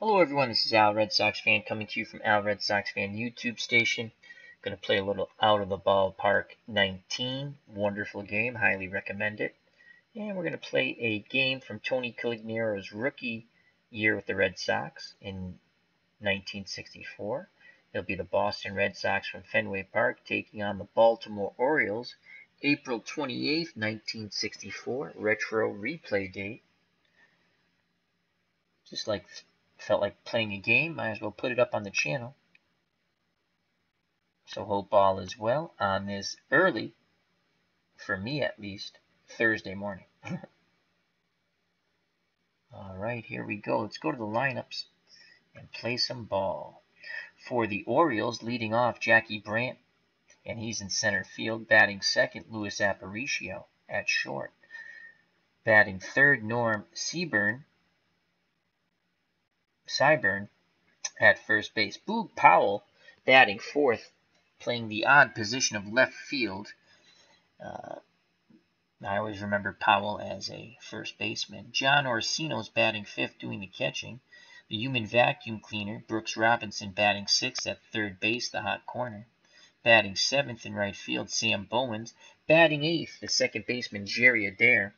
Hello everyone, this is Al Red Sox Fan coming to you from Al Red Sox Fan YouTube station. Going to play a little Out of the Ballpark 19. Wonderful game, highly recommend it. And we're going to play a game from Tony Conigliaro's rookie year with the Red Sox in 1964. It'll be the Boston Red Sox from Fenway Park taking on the Baltimore Orioles, April 28th, 1964, retro replay date. Just like felt like playing a game, might as well put it up on the channel. So hope all is well on this early, for me at least, Thursday morning. Alright, here we go. Let's go to the lineups and play some ball. For the Orioles, leading off Jackie Brandt, and he's in center field. Batting second, Luis Aparicio at short. Batting third, Norm Seaburn at first base. Boog Powell batting fourth, playing the odd position of left field. I always remember Powell as a first baseman. John Orsino's batting fifth, doing the catching. The human vacuum cleaner, Brooks Robinson, batting sixth at third base, the hot corner. Batting seventh in right field, Sam Bowens. Batting eighth, the second baseman, Jerry Adair.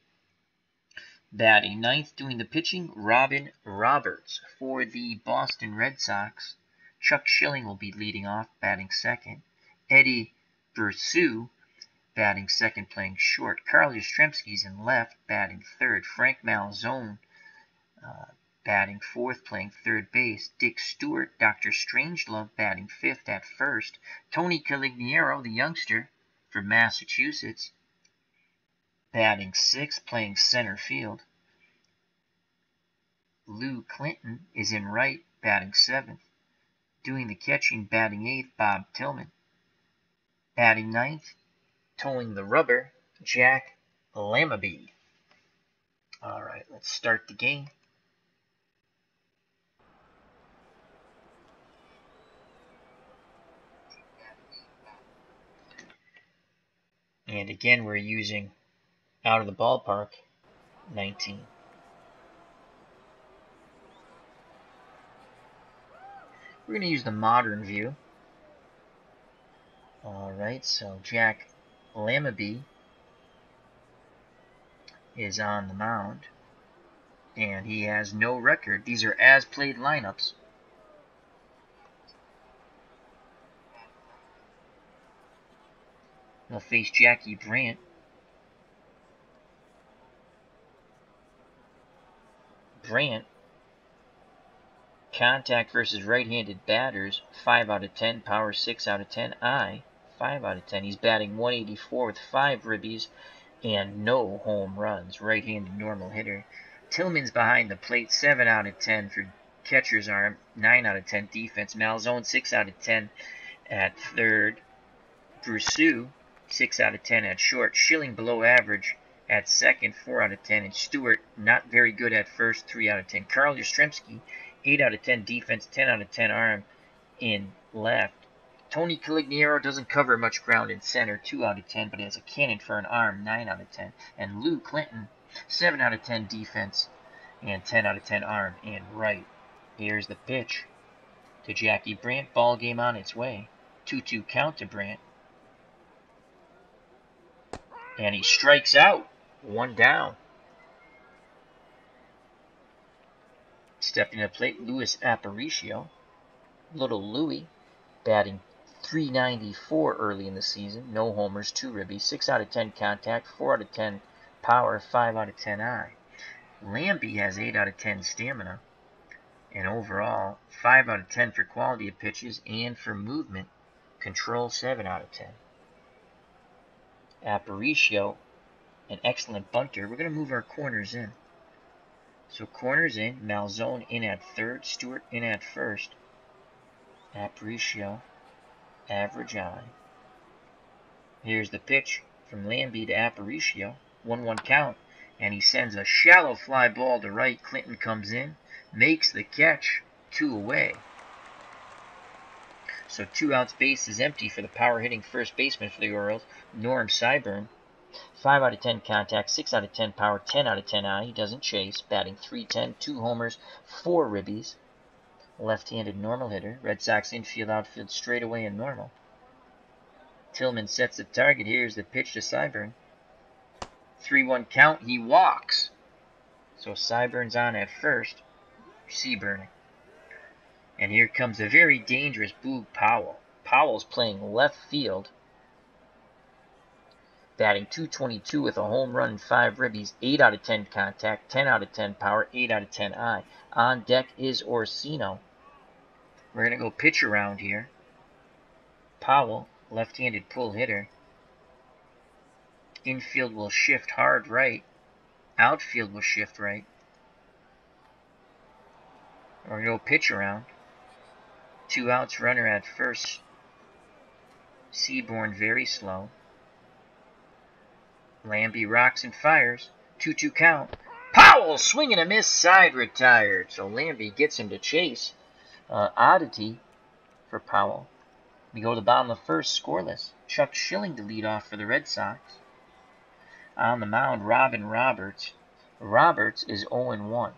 Batting ninth, doing the pitching, Robin Roberts. For the Boston Red Sox, Chuck Schilling will be leading off, batting second. Eddie Bersu, batting second, playing short. Carl Yastrzemski's in left, batting third. Frank Malzone, batting fourth, playing third base. Dick Stewart, Dr. Strangelove, batting fifth at first. Tony Conigliaro, the youngster from Massachusetts, batting sixth, playing center field. Lou Clinton is in right, batting seventh. Doing the catching, batting eighth, Bob Tillman. Batting ninth, towing the rubber, Jack Lamabee. Alright, let's start the game. And again, we're using Out of the Ballpark 19. We're going to use the modern view. Alright, so Jack Lamabee is on the mound, and he has no record. These are as-played lineups. He'll face Jackie Brandt. Brandt, contact versus right-handed batters, 5 out of 10, power 6 out of 10, eye 5 out of 10. He's batting 184 with 5 ribbies and no home runs. Right-handed normal hitter. Tillman's behind the plate, 7 out of 10 for catcher's arm, 9 out of 10 defense. Malzone, 6 out of 10 at third. Brusue, 6 out of 10 at short. Schilling below average at second, 4 out of 10. And Stewart, not very good at first, 3 out of 10. Carl Yastrzemski, 8 out of 10 defense, 10 out of 10 arm in left. Tony Conigliaro doesn't cover much ground in center, 2 out of 10, but he has a cannon for an arm, 9 out of 10. And Lou Clinton, 7 out of 10 defense and 10 out of 10 arm in right. Here's the pitch to Jackie Brandt. Ball game on its way. 2-2 count to Brandt. And he strikes out. 1 down. Stepping to the plate, Luis Aparicio. Little Louie, batting .394 early in the season. No homers, 2 ribbies, 6 out of 10 contact, 4 out of 10 power, 5 out of 10 eye. Lambie has 8 out of 10 stamina. And overall, 5 out of 10 for quality of pitches and for movement. Control, 7 out of 10. Aparicio, an excellent bunter. We're going to move our corners in. So corners in, Malzone in at third, Stewart in at first. Aparicio, average eye. Here's the pitch from Lambie to Aparicio. 1-1 count, and he sends a shallow fly ball to right. Clinton comes in, makes the catch, 2 away. So 2 outs, base is empty for the power-hitting first baseman for the Orioles, Norm Seaburn. 5 out of 10 contact, 6 out of 10 power, 10 out of 10 eye. He doesn't chase, batting .310, 2 homers, 4 ribbies. left-handed normal hitter. Red Sox infield, outfield, straightaway, and normal. Tillman sets the target. Here's the pitch to Seibern. 3-1 count. He walks. So Seibern's on at first. Seaburning. And here comes a very dangerous Boog Powell. Powell's playing left field. Batting .222 with a home run and 5 ribbies, 8 out of 10 contact, 10 out of 10 power, 8 out of 10 eye. On deck is Orsino. We're going to go pitch around here. Powell, left-handed pull hitter. Infield will shift hard right. Outfield will shift right. We're going to go pitch around. 2 outs, runner at first. Seaborn very slow. Lambie rocks and fires. 2-2 count. Powell, swing and a miss, side retired. So Lambie gets him to chase. Oddity for Powell. We go to the bottom of the first, scoreless. Chuck Schilling to lead off for the Red Sox. On the mound, Robin Roberts. Roberts is 0-1.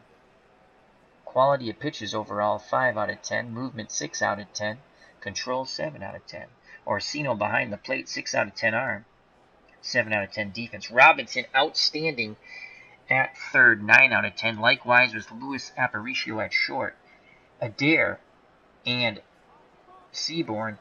Quality of pitches overall, 5 out of 10. Movement, 6 out of 10. Control, 7 out of 10. Orsino behind the plate, 6 out of 10 arm. 7 out of 10 defense. Robinson outstanding at third, 9 out of 10. Likewise was Luis Aparicio at short. Adair and Seaborn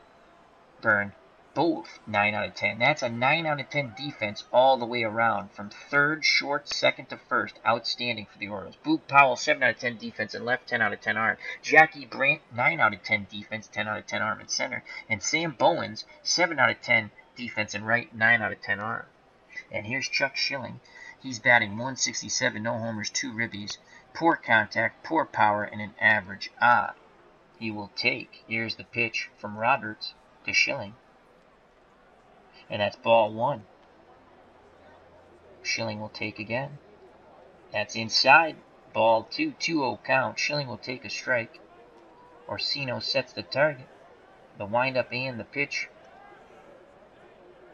both 9 out of 10. That's a 9 out of 10 defense all the way around. From third, short, second to first. Outstanding for the Orioles. Boog Powell, 7 out of 10 defense and left, 10 out of 10 arm. Jackie Brandt, 9 out of 10 defense, 10 out of 10 arm and center. And Sam Bowens, 7 out of 10 defense and right, 9 out of 10 arm. And here's Chuck Schilling. He's batting .167, no homers, 2 ribbies. Poor contact, poor power, and an average odd. He will take. Here's the pitch from Roberts to Schilling. And that's ball 1. Schilling will take again. That's inside. Ball 2, 2-0 count. Schilling will take a strike. Orsino sets the target. The windup and the pitch.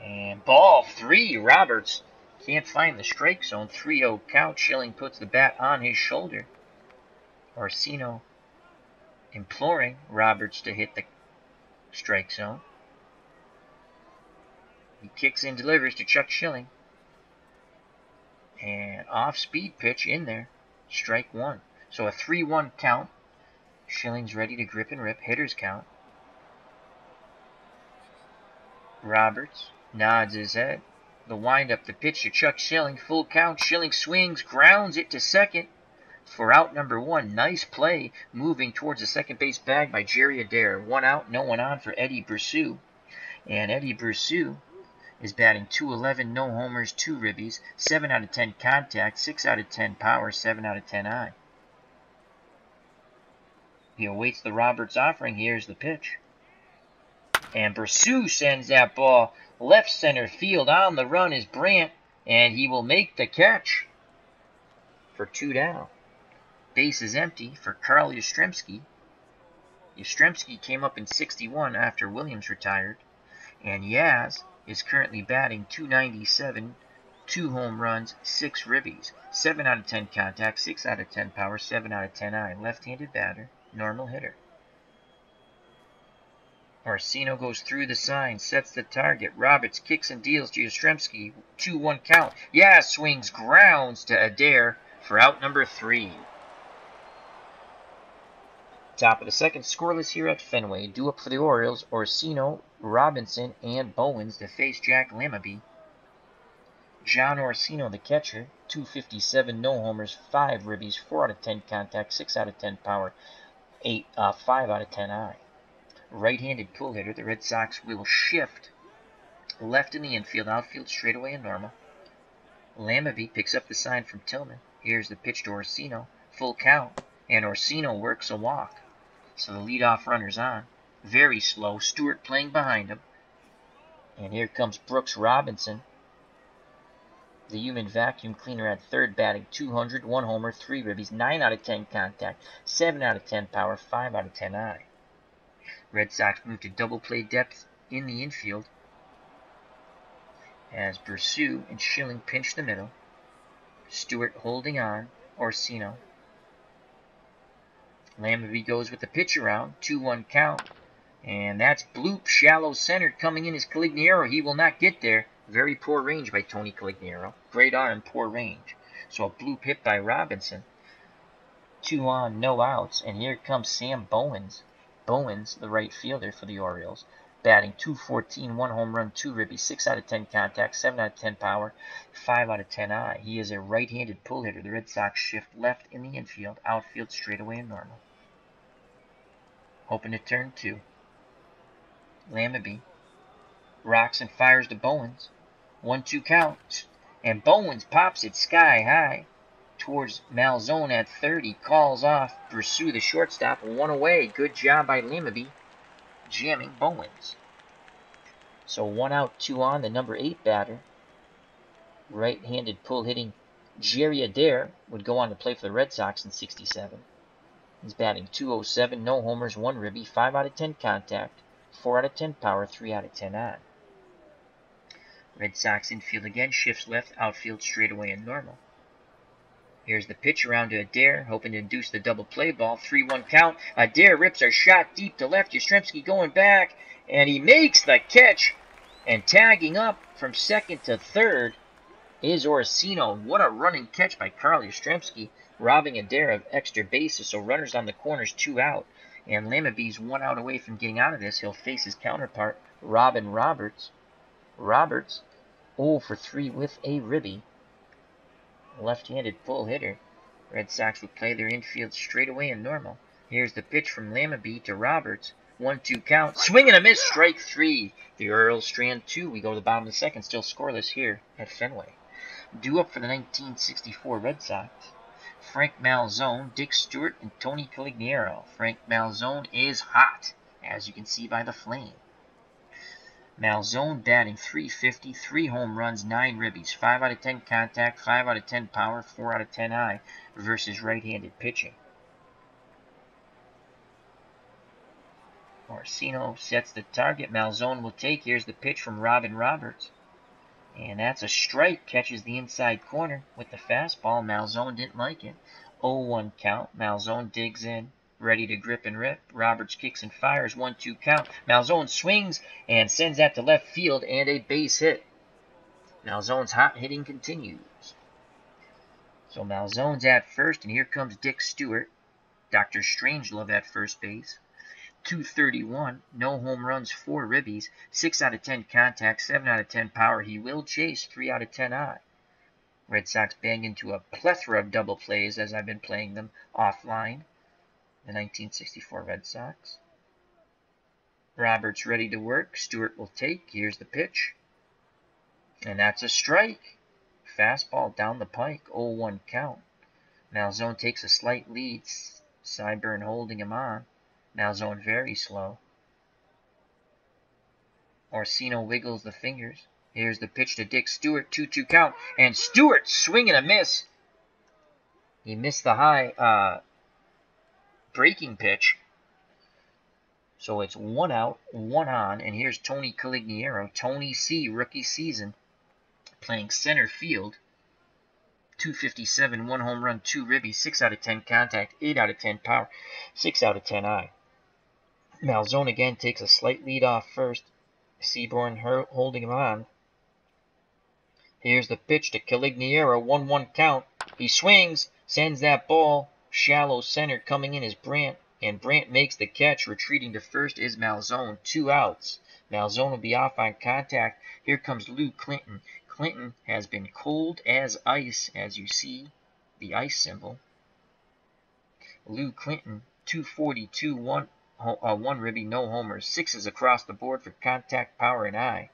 And ball 3. Roberts can't find the strike zone. 3-0 count. Schilling puts the bat on his shoulder. Orsino imploring Roberts to hit the strike zone. He kicks and delivers to Chuck Schilling. And off-speed pitch in there. Strike 1. So a 3-1 count. Schilling's ready to grip and rip. Hitter's count. Roberts nods his head. The windup, the pitch to Chuck Schilling. Full count. Schilling swings, grounds it to second for out number 1. Nice play moving towards the second base bag by Jerry Adair. 1 out, no one on for Eddie Brusseau. And Eddie Brusseau is batting .211, no homers, 2 ribbies, 7 out of 10 contact, 6 out of 10 power, 7 out of 10 eye. He awaits the Roberts offering. Here's the pitch. And Brusseau sends that ball left center field. On the run is Brandt, and he will make the catch for 2 down. Base is empty for Carl Yastrzemski. Yastrzemski came up in '61 after Williams retired, and Yaz is currently batting .297, 2 home runs, 6 ribbies, 7 out of 10 contact, 6 out of 10 power, 7 out of 10 eye. Left-handed batter, normal hitter. Orsino goes through the sign, sets the target. Roberts kicks and deals to Yastrzemski. 2-1 count. Yaz swings, grounds to Adair for out number 3. Top of the second, scoreless here at Fenway. Due up for the Orioles, Orsino, Robinson, and Bowens to face Jack Lamabee. John Orsino, the catcher, .257, no homers, 5 ribbies, 4 out of 10 contact, 6 out of 10 power, 5 out of 10 eye. Right-handed pull hitter. The Red Sox will shift left in the infield, outfield, straightaway, and normal. Lamabee picks up the sign from Tillman. Here's the pitch to Orsino. Full count, and Orsino works a walk. So the leadoff runner's on. Very slow. Stewart playing behind him. And here comes Brooks Robinson, the human vacuum cleaner at third, batting .200, 1 homer, 3 ribbies, 9 out of 10 contact, 7 out of 10 power, 5 out of 10 eye. Red Sox move to double play depth in the infield as Brusseau and Schilling pinch the middle. Stewart holding on. Orsino. Lamb goes with the pitch around. 2-1 count. And that's bloop, shallow center. Coming in is Conigliaro. He will not get there. Very poor range by Tony Conigliaro. Great arm, poor range. So a bloop hit by Robinson. 2 on, no outs. And here comes Sam Bowens. Bowens, the right fielder for the Orioles. Batting .214, 1 home run, 2 ribbies, 6 out of 10 contact, 7 out of 10 power, 5 out of 10 eye. He is a right-handed pull hitter. The Red Sox shift left in the infield, outfield straightaway and normal. Hoping to turn 2. Lamb rocks and fires to Bowens. 1-2 count. And Bowens pops it sky high towards Malzone at third. He calls off Pursue, the shortstop. 1 away. Good job by Lamb jamming Bowens. So 1 out, 2 on. The number 8 batter, right-handed pull hitting Jerry Adair, would go on to play for the Red Sox in '67. He's batting .207, no homers, 1 ribby, 5 out of 10 contact, 4 out of 10 power, 3 out of 10 on. Red Sox infield again, shifts left, outfield straightaway and normal. Here's the pitch around to Adair, hoping to induce the double play ball. 3-1 count. Adair rips a shot deep to left. Yastrzemski going back, and he makes the catch. And tagging up from second to third is Orsino. What a running catch by Carl Yastrzemski, robbing Adair of extra bases. So runners on the corners, 2 out. And Lambe's 1 out away from getting out of this. He'll face his counterpart, Robin Roberts. Roberts 0 for 3 with a ribby. Left-handed pull hitter. Red Sox would play their infield straightaway and normal. Here's the pitch from Lamb to Roberts. 1-2 count. Swing and a miss. Strike 3. The Orioles strand 2. We go to the bottom of the second. Still scoreless here at Fenway. Due up for the 1964 Red Sox, Frank Malzone, Dick Stewart, and Tony Conigliaro. Frank Malzone is hot, as you can see by the flame. Malzone batting .350, 3 home runs, 9 ribbies, 5 out of 10 contact, 5 out of 10 power, 4 out of 10 eye versus right-handed pitching. Orsino sets the target. Malzone will take. Here's the pitch from Robin Roberts. And that's a strike. Catches the inside corner with the fastball. Malzone didn't like it. 0-1 count. Malzone digs in, ready to grip and rip. Roberts kicks and fires. 1-2 count. Malzone swings and sends that to left field, and a base hit. Malzone's hot hitting continues. So Malzone's at first, and here comes Dick Stewart. Dr. Strangelove at first base. .231, no home runs, 4 ribbies, 6 out of 10 contact, 7 out of 10 power. He will chase, 3 out of 10 eye. Red Sox bang into a plethora of double plays as I've been playing them offline. The 1964 Red Sox. Roberts ready to work. Stewart will take. Here's the pitch. And that's a strike. Fastball down the pike. 0-1 count. Malzone takes a slight lead. Cyburn holding him on. Malzone very slow. Orsino wiggles the fingers. Here's the pitch to Dick Stewart. 2-2 count. And Stewart swing and a miss. He missed the high breaking pitch. So it's 1 out, 1 on. And here's Tony Conigliaro. Tony C, rookie season, playing center field. .257, 1 home run, 2 ribbies, 6 out of 10 contact, 8 out of 10 power, 6 out of 10 eye. Malzone again takes a slight lead off first. Seaborn holding him on. Here's the pitch to Conigliaro. 1-1 count. He swings, sends that ball shallow center. Coming in is Brandt, and Brandt makes the catch. Retreating to first is Malzone. 2 outs. Malzone will be off on contact. Here comes Lou Clinton. Clinton has been cold as ice, as you see the ice symbol. Lou Clinton, .242, 1 ribby, no homers, 6s across the board for contact, power, and eye.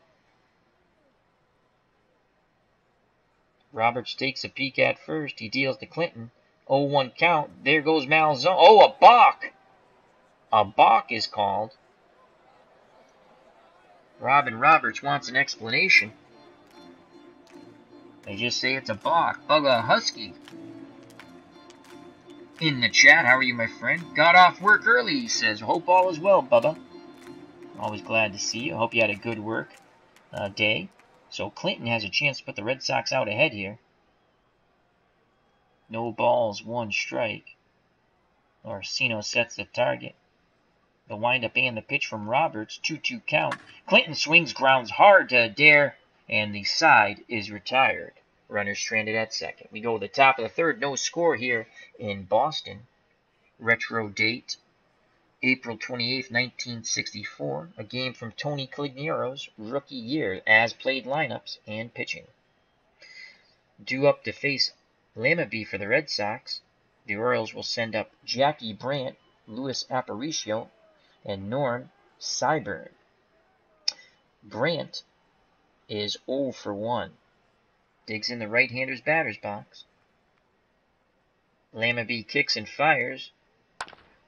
Roberts takes a peek at first. He deals to Clinton. 0-1 count. There goes Malzone. Oh, a balk! A balk is called. Robin Roberts wants an explanation. They just say it's a balk. Bugga Husky in the chat. How are you, my friend? Got off work early, he says. Hope all is well, Bubba. Always glad to see you. Hope you had a good work day. So Clinton has a chance to put the Red Sox out ahead here. No balls, 1 strike. Orsino sets the target. The windup and the pitch from Roberts. 2-2 count. Clinton swings, grounds hard to Adair, and the side is retired. Runner stranded at second. We go to the top of the third. No score here in Boston. Retro date, April 28th, 1964. A game from Tony Conigliaro's rookie year, as played lineups and pitching. Due up to face Lamabee for the Red Sox. The Orioles will send up Jackie Brandt, Luis Aparicio, and Norm Syburn. Brandt is 0 for 1. Digs in the right-hander's batter's box. Lamabee kicks and fires.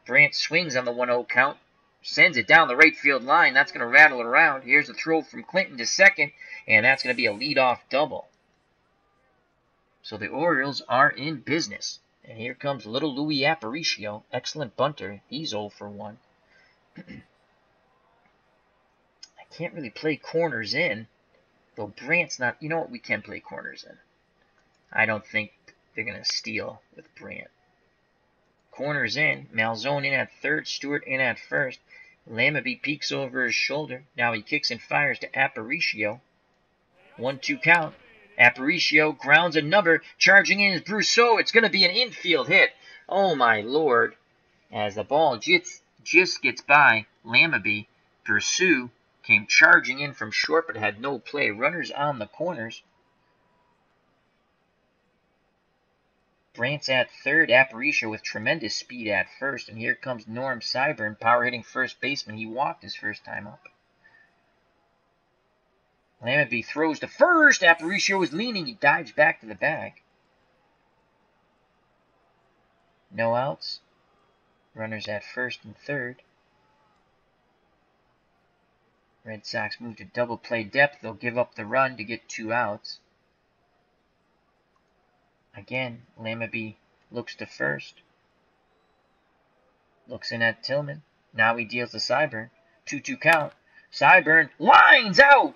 Brandt swings on the 1-0 count. Sends it down the right field line. That's going to rattle it around. Here's a throw from Clinton to second, and that's going to be a leadoff double. So the Orioles are in business. And here comes little Louis Aparicio. Excellent bunter. He's 0 for 1. I can't really play corners in. Though Brandt's not... You know what? We can play corners in. I don't think they're going to steal with Brandt. Corners in. Malzone in at third. Stewart in at first. Lamabee peeks over his shoulder. Now he kicks and fires to Aparicio. 1-2 count. Aparicio grounds a number. Charging in is Brousseau. It's going to be an infield hit. Oh, my Lord. As the ball just gets by Lamabee, Brousseau came charging in from short but had no play. Runners on the corners. Brandt's at third. Aparicio with tremendous speed at first. And here comes Norm Syburn, power hitting first baseman. He walked his first time up. Lamabee throws to first. Aparicio is leaning. He dives back to the bag. No outs. Runners at first and third. Red Sox move to double play depth. They'll give up the run to get 2 outs. Again, Lamabee looks to first. Looks in at Tillman. Now he deals to Syburn. 2-2 count. Syburn lines out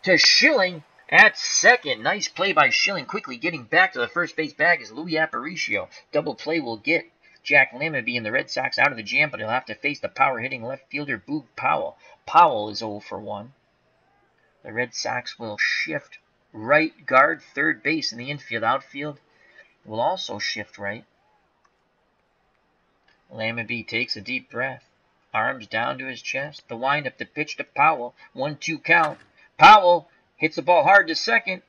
to Schilling at second. Nice play by Schilling. Quickly getting back to the first base bag is Louis Aparicio. Double play will get Jack Lamabee and the Red Sox out of the jam, but he'll have to face the power-hitting left fielder Boog Powell. Powell is 0 for 1. The Red Sox will shift right guard, third base in the infield. Outfield will also shift right. Lamabee takes a deep breath. Arms down to his chest. The windup to pitch to Powell. 1-2 count. Powell hits the ball hard to second.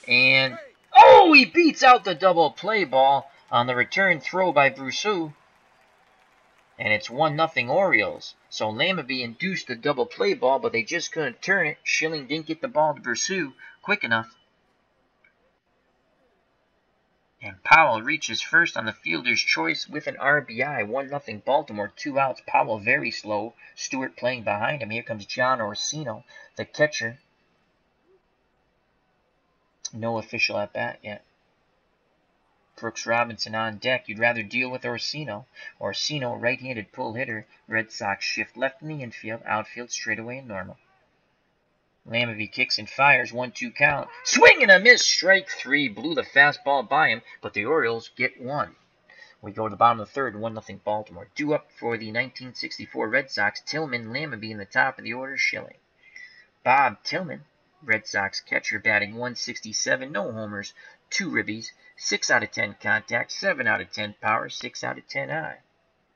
And, oh, he beats out the double play ball on the return throw by Brousseau. And it's 1-0 Orioles. So Lamabee induced the double play ball, but they just couldn't turn it. Schilling didn't get the ball to Brousseau quick enough. And Powell reaches first on the fielder's choice with an RBI. 1-0 Baltimore. 2 outs. Powell very slow. Stewart playing behind him. Here comes John Orsino, the catcher. No official at bat yet. Brooks Robinson on deck. You'd rather deal with Orsino. Orsino, right-handed pull hitter. Red Sox shift left in the infield. Outfield straightaway and normal. Lamabee kicks and fires. 1-2 count. Swing and a miss. Strike 3. Blew the fastball by him, but the Orioles get 1. We go to the bottom of the third. 1-0 Baltimore. Due up for the 1964 Red Sox. Tillman, Lamabee in the top of the order. Schilling. Bob Tillman, Red Sox catcher, batting .167. No homers. 2 ribbies. 6 out of 10 contact, 7 out of 10 power, 6 out of 10 eye.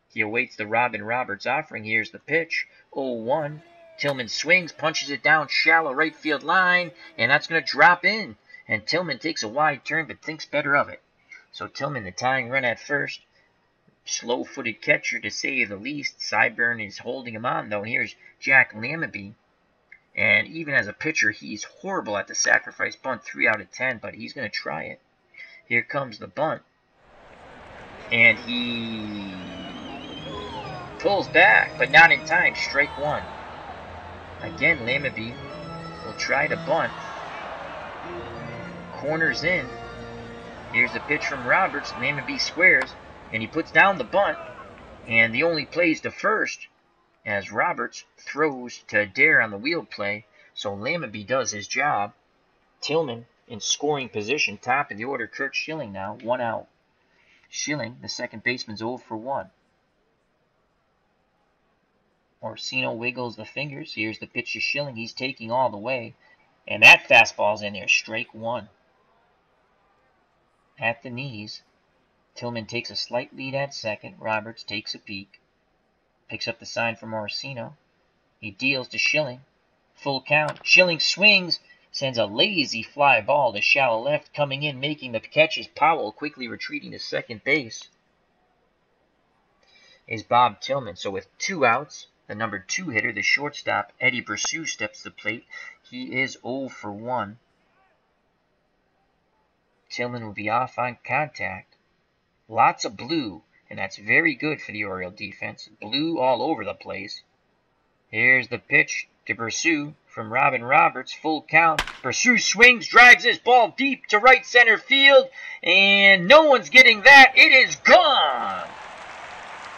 He awaits the Robin Roberts offering. Here's the pitch. 0-1. Tillman swings, punches it down shallow right field line, and that's going to drop in. And Tillman takes a wide turn but thinks better of it. So Tillman, the tying run at first. Slow-footed catcher to say the least. Syburn is holding him on, though. Here's Jack Lamabee. And even as a pitcher, he's horrible at the sacrifice bunt. 3 out of 10, but he's going to try it. Here comes the bunt. And he pulls back, but not in time. Strike 1. Again, Lamabee will try to bunt. Corners in. Here's the pitch from Roberts. Lamabee squares, and he puts down the bunt. And the only plays to first as Roberts throws to Adair on the wheel play. So Lamabee does his job. Tillman in scoring position, top of the order. Kurt Schilling now, 1 out. Schilling, the second baseman's 0 for 1. Orsino wiggles the fingers. Here's the pitch to Schilling. He's taking all the way. And that fastball's in there. Strike 1. At the knees. Tillman takes a slight lead at second. Roberts takes a peek. Picks up the sign from Orsino. He deals to Schilling. Full count. Schilling swings. Sends a lazy fly ball to shallow left. Coming in, making the catch is Powell, quickly retreating to second base. Is Bob Tillman. So with 2 outs, the number 2 hitter, the shortstop, Eddie Brosseau, steps to the plate. He is 0 for 1. Tillman will be off on contact. Lots of blue, and that's very good for the Oriole defense. Blue all over the place. Here's the pitch to Brosseau from Robin Roberts. Full count. Brosseau swings, drives his ball deep to right center field, and no one's getting that. It is gone.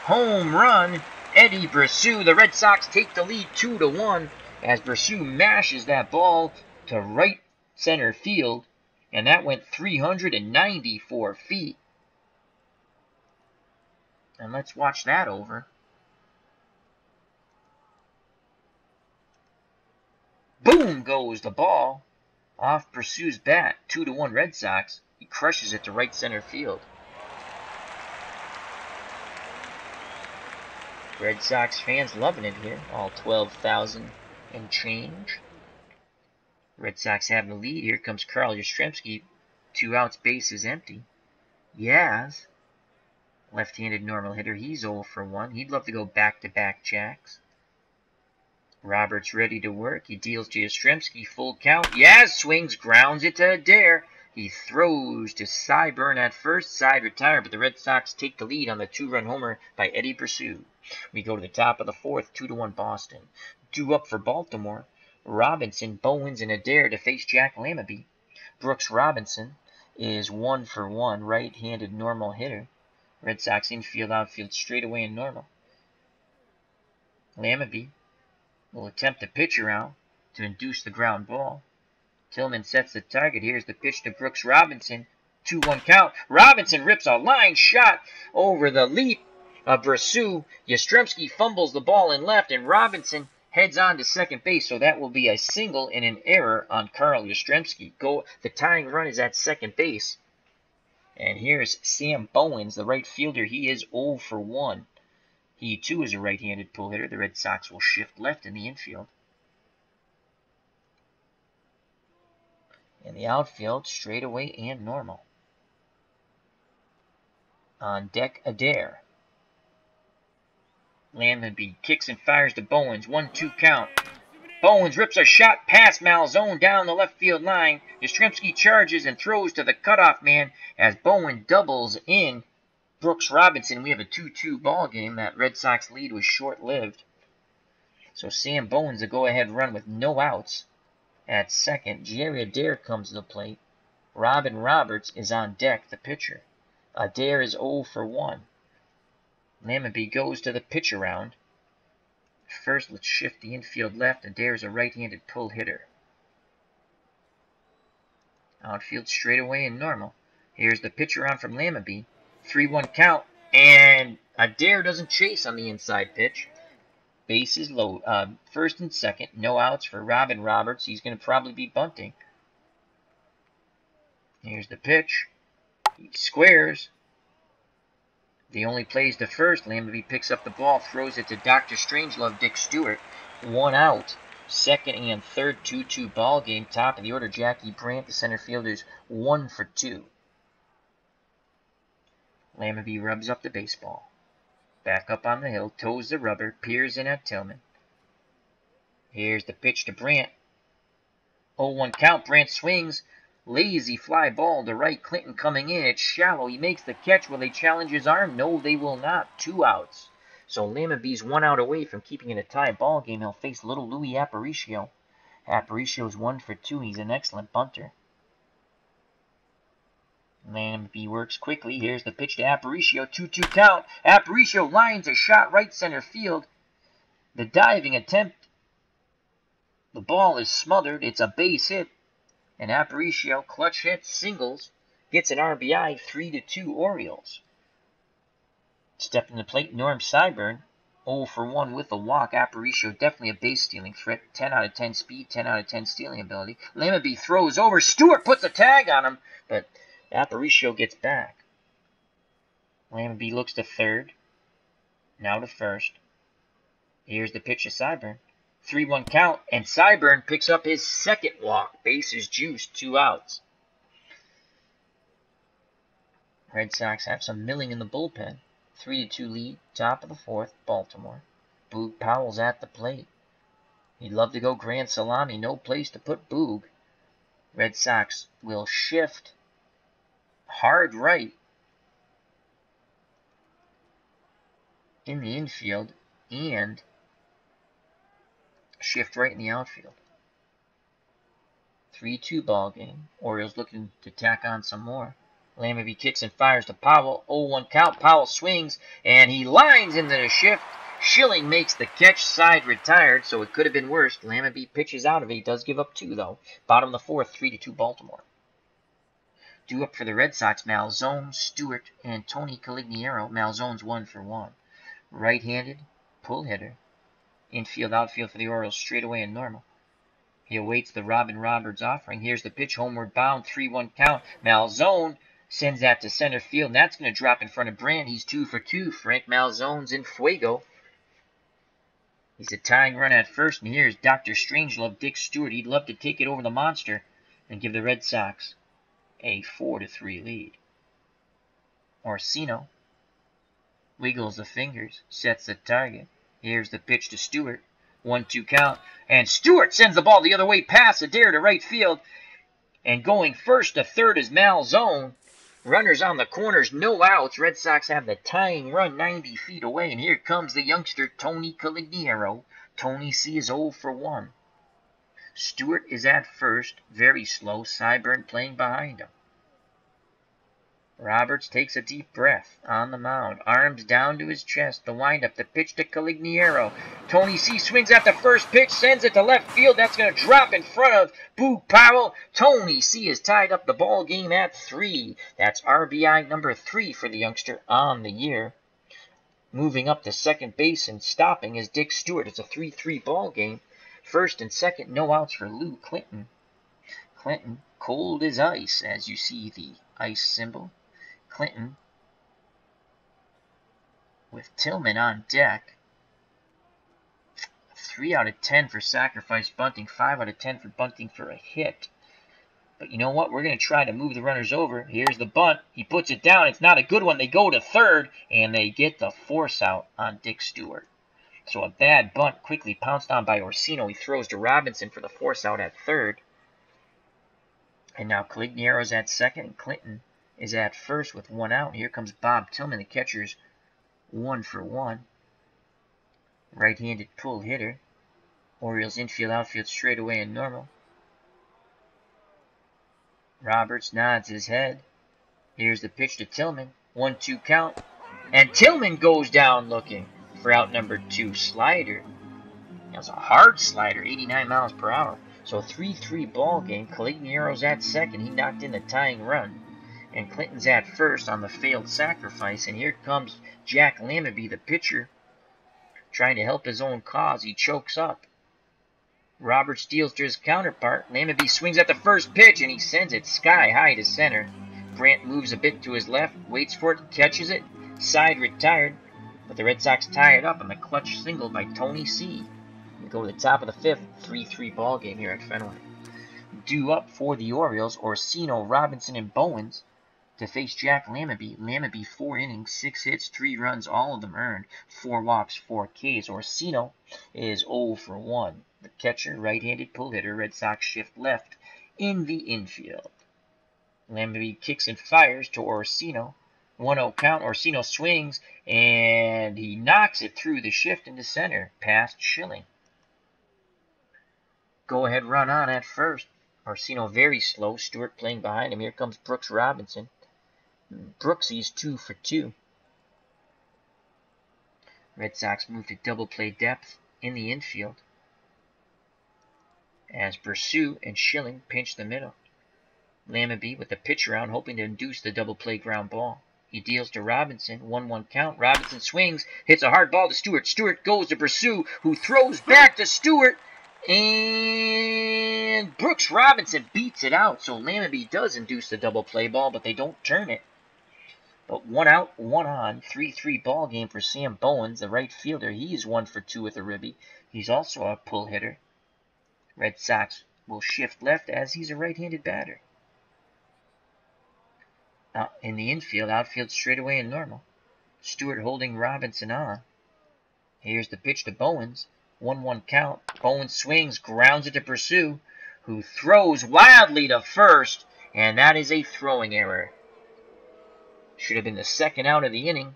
Home run, Eddie Brosseau. The Red Sox take the lead 2 to 1 as Brosseau mashes that ball to right center field, and that went 394 feet. And let's watch that over. Boom goes the ball off Brosseau's bat. 2 to 1 Red Sox. He crushes it to right center field. Red Sox fans loving it here. All 12,000 and change. Red Sox have the lead. Here comes Carl Yastrzemski. 2 outs, base is empty. Yaz, left-handed normal hitter. He's 0 for 1. He'd love to go back-to-back jacks. Roberts ready to work. He deals to Yastrzemski. Full count. Yaz swings, grounds it to Adair. He throws to Cyburn at first. Side retire, but the Red Sox take the lead on the 2-run homer by Eddie Brosseau. We go to the top of the 4th, 2 to 1 Boston. 2 up for Baltimore. Robinson, Bowens, and Adair to face Jack Lammaby. Brooks Robinson is 1 for 1, right-handed normal hitter. Red Sox infield, outfield, straightaway and normal. Lammaby will attempt the pitch around to induce the ground ball. Tillman sets the target. Here's the pitch to Brooks Robinson. 2-1 count. Robinson rips a line shot over the leap of Brosseau. Yastrzemski fumbles the ball in left, and Robinson heads on to second base. So that will be a single and an error on Carl Yastrzemski. The tying run is at second base. And here's Sam Bowens, the right fielder. He is 0 for 1. He, too, is a right-handed pull hitter. The Red Sox will shift left in the infield. In the outfield, straightaway and normal. On deck, Adair. Lammaby kicks and fires to Bowens. 1-2 count. Bowens rips a shot past Malzone down the left field line. Yastrzemski charges and throws to the cutoff man as Bowen doubles in Brooks Robinson. We have a 2-2 ball game. That Red Sox lead was short-lived. So Sam Bowens a go-ahead run with no outs at second. Jerry Adair comes to the plate. Robin Roberts is on deck, the pitcher. Adair is 0 for 1. Lammaby goes to the pitch around. First, let's shift the infield left. Adair's a right-handed pull hitter. Outfield straightaway and normal. Here's the pitch around from Lammaby. 3-1 count, and Adair doesn't chase on the inside pitch. Base is low. First and second. No outs for Robin Roberts. He's going to probably be bunting. Here's the pitch. He squares. The only plays to first. Lammaby picks up the ball, throws it to Dr. Strangelove, Dick Stewart. 1 out. Second and third, 2-2 ball game. Top of the order, Jackie Brandt, the center fielder's 1 for 2. Lammaby rubs up the baseball. Back up on the hill, toes the rubber, peers in at Tillman. Here's the pitch to Brandt. 0-1 count, Brandt swings. Lazy fly ball to right, Clinton coming in. It's shallow. He makes the catch. Will they challenge his arm? No, they will not. 2 outs. So Lammaby's 1 out away from keeping it a tie ball game. He'll face little Louis Aparicio. Aparicio's 1 for 2. He's an excellent bunter. Lammaby works quickly. Here's the pitch to Aparicio. 2-2 count. Aparicio lines a shot right center field. The diving attempt. The ball is smothered. It's a base hit. And Aparicio, clutch hit, singles, gets an RBI, 3-2 Orioles. Stepping to the plate, Norm Syburn, 0 for 1 with a walk. Aparicio, definitely a base stealing threat. 10 out of 10 speed, 10 out of 10 stealing ability. Lamabee throws over. Stewart puts a tag on him, but Aparicio gets back. Lamabee looks to third. Now to first. Here's the pitch to Syburn. 3-1 count, and Syburn picks up his second walk. Bases juiced, 2 outs. Red Sox have some milling in the bullpen. 3-2 lead, top of the fourth, Baltimore. Boog Powell's at the plate. He'd love to go grand salami, no place to put Boog. Red Sox will shift hard right in the infield and shift right in the outfield. 3-2 ball game. Orioles looking to tack on some more. Lamabee kicks and fires to Powell. 0-1 count. Powell swings, and he lines into the shift. Schilling makes the catch. Side retired, so it could have been worse. Lamabee pitches out of it. He does give up 2, though. Bottom of the fourth, 3-2 Baltimore. Due up for the Red Sox, Malzone, Stewart, and Tony Conigliaro. Malzone's 1 for 1. Right-handed, pull hitter. Infield, outfield for the Orioles, straightaway and normal. He awaits the Robin Roberts offering. Here's the pitch, homeward bound, 3-1 count. Malzone sends that to center field, and that's going to drop in front of Brandt. He's 2 for 2. Frank Malzone's in fuego. He's a tying run at first, and here's Dr. Strangelove, Dick Stewart. He'd love to take it over the monster and give the Red Sox a 4-3 lead. Orsino wiggles the fingers, sets the target. Here's the pitch to Stewart. 1-2 count, and Stewart sends the ball the other way past Adair to right field. And going first to third is Malzone. Runners on the corners, no outs. Red Sox have the tying run 90 feet away, and here comes the youngster Tony Conigliaro. Tony C is 0 for 1. Stewart is at first, very slow. Syburn playing behind him. Roberts takes a deep breath on the mound, arms down to his chest. The windup, the pitch to Conigliaro. Tony C swings at the first pitch, sends it to left field. That's going to drop in front of Boog Powell. Tony C has tied up the ball game at 3. That's RBI number 3 for the youngster on the year. Moving up to second base and stopping is Dick Stewart. It's a 3-3 ball game. First and second, no outs for Lou Clinton. Clinton, cold as ice, as you see the ice symbol. Clinton with Tillman on deck. 3 out of 10 for sacrifice bunting, 5 out of 10 for bunting for a hit. But you know what? We're going to try to move the runners over. Here's the bunt. He puts it down. It's not a good one. They go to third, and they get the force out on Dick Stewart. So a bad bunt quickly pounced on by Orsino. He throws to Robinson for the force out at third. And now Conigliaro's at second, and Clinton is at first with 1 out. Here comes Bob Tillman, the catcher's 1 for 1. Right-handed pull hitter. Orioles infield, outfield, straightaway and normal. Roberts nods his head. Here's the pitch to Tillman. 1-2 count. And Tillman goes down looking for out number 2. Slider. That was a hard slider, 89 miles per hour. So 3-3 ball game. Conigliaro's at second. He knocked in the tying run. And Clinton's at first on the failed sacrifice. And here comes Jack Lamabee, the pitcher, trying to help his own cause. He chokes up. Roberts deals to his counterpart. Lamabee swings at the first pitch, and he sends it sky high to center. Brandt moves a bit to his left, waits for it, catches it. Side retired, but the Red Sox tie it up on the clutch single by Tony C. We go to the top of the fifth, 3-3 ball game here at Fenway. Due up for the Orioles, Orsino, Robinson, and Bowens to face Jack Lamabee. Lamabee 4 innings, 6 hits, 3 runs, all of them earned, 4 walks, 4 Ks. Orsino is 0 for 1. The catcher, right-handed pull hitter. Red Sox shift left in the infield. Lamabee kicks and fires to Orsino. 1-0 count. Orsino swings, and he knocks it through the shift into center, past Schilling. Go-ahead run on at first. Orsino very slow. Stewart playing behind him. Here comes Brooks Robinson. Brooksy's 2 for 2. Red Sox move to double play depth in the infield as Bersu and Schilling pinch the middle. Lamabee with the pitch around, hoping to induce the double play ground ball. He deals to Robinson. 1-1 count. Robinson swings, hits a hard ball to Stewart. Stewart goes to pursue, who throws back to Stewart. And Brooks Robinson beats it out. So Lammonby does induce the double play ball, but they don't turn it. But 1 out, 1 on, 3-3 ball game for Sam Bowens, the right fielder. He's 1 for 2 with a ribby. He's also a pull hitter. Red Sox will shift left as he's a right-handed batter. In the infield, outfield straightaway and normal. Stewart holding Robinson on. Here's the pitch to Bowens. 1-1 count. Bowens swings, grounds it to Pursue, who throws wildly to first, and that is a throwing error. Should have been the second out of the inning.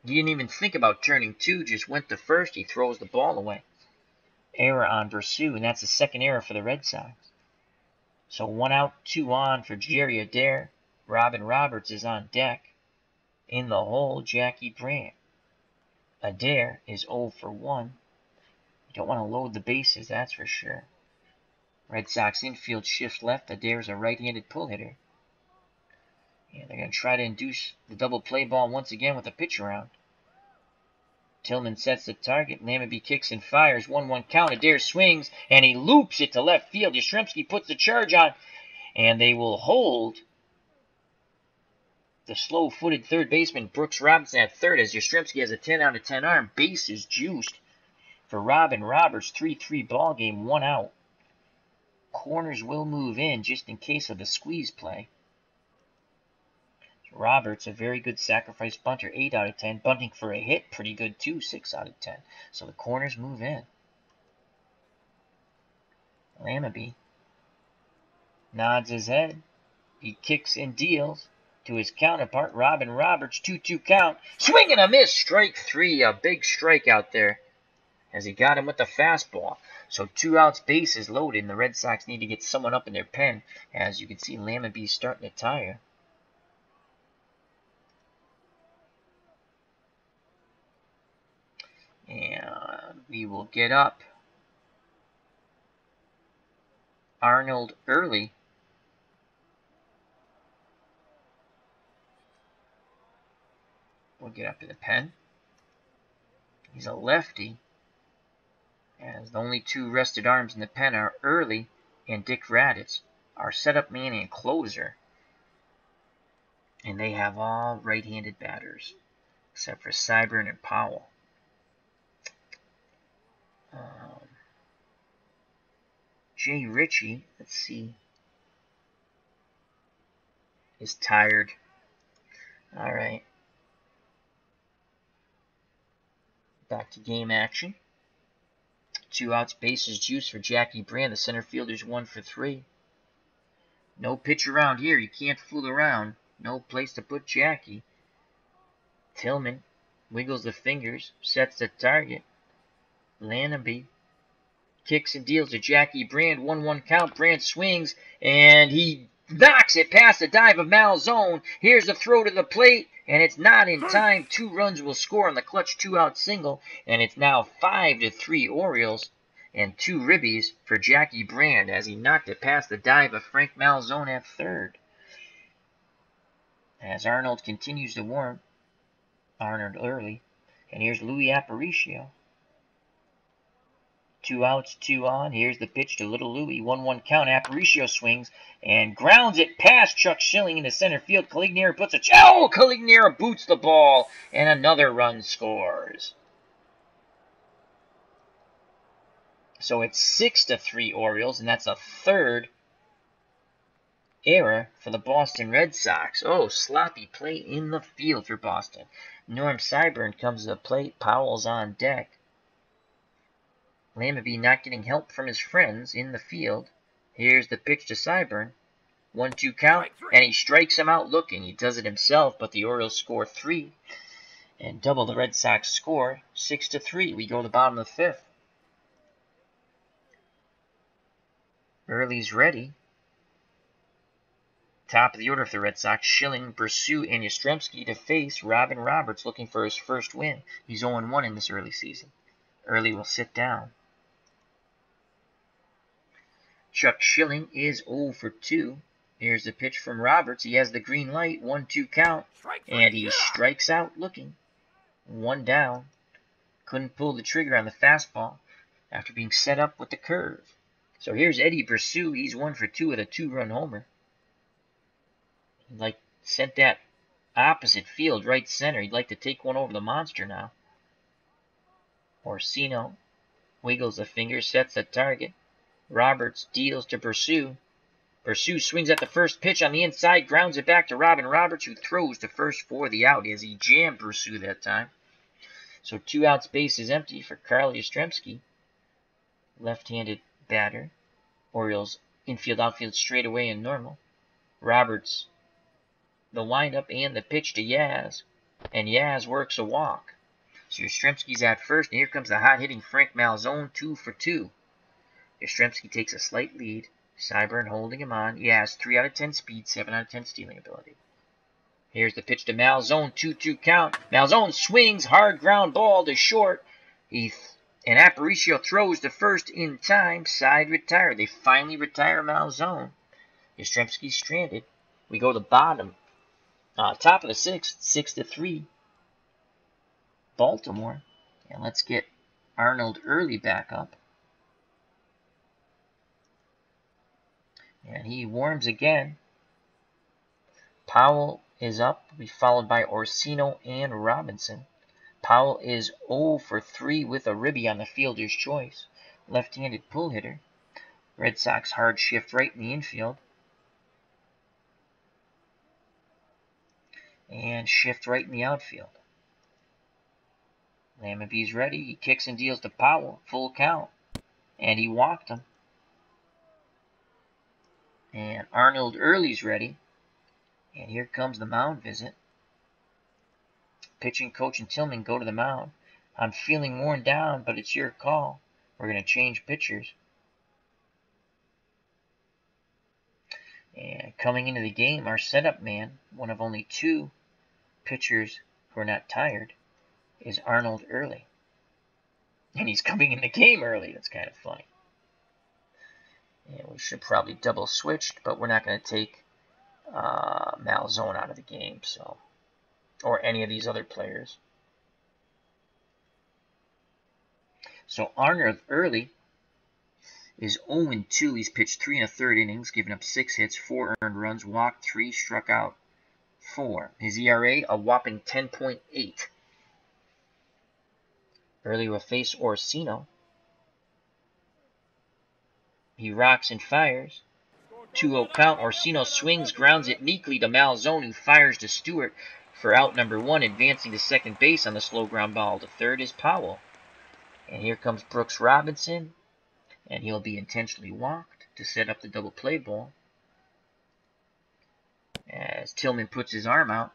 He didn't even think about turning two, just went to first. He throws the ball away. Error on Pursue, and that's the second error for the Red Sox. So 1 out, 2 on for Jerry Adair. Robin Roberts is on deck. In the hole, Jackie Brandt. Adair is 0 for 1. You don't want to load the bases, that's for sure. Red Sox infield shift left. Adair's a right-handed pull hitter. And they're going to try to induce the double play ball once again with a pitch around. Tillman sets the target. Lammonby kicks and fires. 1-1 count. Adair swings, and he loops it to left field. Yastrzemski puts the charge on, and they will hold the slow-footed third baseman Brooks Robinson at third as Yastrzemski has a 10 out of 10 arm. Bases juiced for Robin Roberts. 3-3 ball game, 1 out. Corners will move in just in case of the squeeze play. Roberts, a very good sacrifice bunter, 8 out of 10. Bunting for a hit, pretty good too, 6 out of 10. So the corners move in. Lammonby nods his head. He kicks and deals to his counterpart, Robin Roberts. 2-2 count. Swing and a miss. Strike 3. A big strikeout there as he got him with the fastball. So 2 outs, bases loaded, and the Red Sox need to get someone up in their pen. As you can see, Lammonby's starting to tire. And we will get up Arnold Early. We'll get up to the pen. He's a lefty. As the only 2 rested arms in the pen are Early and Dick Raditz, our setup man and closer. And they have all right-handed batters, except for Cyburn and Powell. Jay Ritchie, let's see, is tired. All right. Back to game action. 2 outs, bases juice for Jackie Brandt. The center fielder's 1 for 3. No pitch around here. You can't fool around. No place to put Jackie. Tillman wiggles the fingers, sets the target. Lammonby kicks and deals to Jackie Brandt. 1-1 count. Brandt swings, and he knocks it past the dive of Malzone. Here's the throw to the plate, and it's not in time. 2 runs will score on the clutch 2-out single, and it's now 5-3 Orioles, and 2 ribbies for Jackie Brandt as he knocked it past the dive of Frank Malzone at third. As Arnold continues to warm, Arnold Early, and here's Louis Aparicio. 2 outs, 2 on. Here's the pitch to Little Louie. 1-1 count. Aparicio swings and grounds it past Chuck Schilling into center field. Conigliaro puts a... Oh! Conigliaro boots the ball, and another run scores. So it's 6-3 Orioles, and that's a third error for the Boston Red Sox. Oh, sloppy play in the field for Boston. Norm Cyburn comes to the plate. Powell's on deck. Lammonby not getting help from his friends in the field. Here's the pitch to Cyburn. 1-2 count, and he strikes him out looking. He does it himself, but the Orioles score 3 and double the Red Sox score. 6-3. We go to the bottom of the 5th. Early's ready. Top of the order for the Red Sox. Schilling, Pursue, and Yastrzemski to face Robin Roberts looking for his first win. He's 0-1 in this early season. Early will sit down. Chuck Schilling is 0 for 2. Here's the pitch from Roberts. He has the green light. 1-2 count. And he strikes out looking. 1 down. Couldn't pull the trigger on the fastball after being set up with the curve. So here's Eddie Pursue. He's 1 for 2 with a 2-run homer. He sent that opposite field, right center. He'd like to take one over the monster now. Orsino wiggles the finger, sets the target. Roberts deals to Pursue. Pursue swings at the first pitch on the inside, grounds it back to Robin Roberts, who throws to first for the out as he jammed Pursue that time. So 2 outs, base is empty for Carl Yastrzemski, left-handed batter. Orioles infield, outfield straightaway and normal. Roberts, the windup and the pitch to Yaz, and Yaz works a walk. So Yastrzemski's at first, and here comes the hot-hitting Frank Malzone, 2 for 2. Yastrzemski takes a slight lead. Cyburn holding him on. Yaz, 3 out of 10 speed, 7 out of 10 stealing ability. Here's the pitch to Malzone, 2-2 count. Malzone swings, hard ground ball to short. And Aparicio throws to first in time. Side retired. They finally retire Malzone. Yastrzemski's stranded. We go to the bottom. Top of the 6th, 6-3. Baltimore. And let's get Arnold Early back up. And he warms again. Powell is up, will be followed by Orsino and Robinson. Powell is 0 for 3 with a ribby on the fielder's choice. Left-handed pull hitter. Red Sox hard shift right in the infield. And shift right in the outfield. Lambee's ready. He kicks and deals to Powell. Full count. And he walked him. And Arnold Early's ready. And here comes the mound visit. Pitching coach and Tillman go to the mound. I'm feeling worn down, but it's your call. We're going to change pitchers. And coming into the game, our setup man, one of only 2 pitchers who are not tired, is Arnold Early. And he's coming in the game early. That's kind of funny. And we should probably double switch, but we're not going to take Malzone out of the game, so, or any of these other players. So Arnold Early is 0-2. He's pitched 3 1/3 innings, given up 6 hits, 4 earned runs, walked 3, struck out 4. His ERA, a whopping 10.8. Early will face Orsino. He rocks and fires. 2-0 count. Orsino swings, grounds it meekly to Malzone, who fires to Stewart for out number 1. Advancing to second base on the slow ground ball to third is Powell. And here comes Brooks Robinson. And he'll be intentionally walked to set up the double play ball. As Tillman puts his arm out.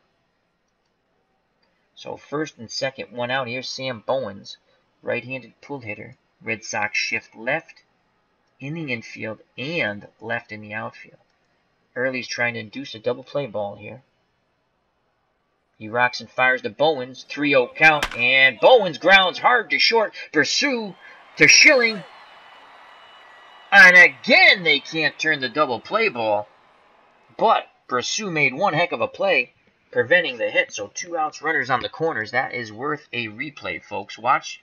So first and second, 1 out. Here's Sam Bowens, right-handed pull hitter. Red Sox shift left in the infield and left in the outfield. Early's trying to induce a double play ball here. He rocks and fires to Bowens. 3-0 count. And Bowens grounds hard to short. Pursue to Schilling. And again, they can't turn the double play ball. But Pursue made one heck of a play, preventing the hit. So 2 outs, runners on the corners. That is worth a replay, folks. Watch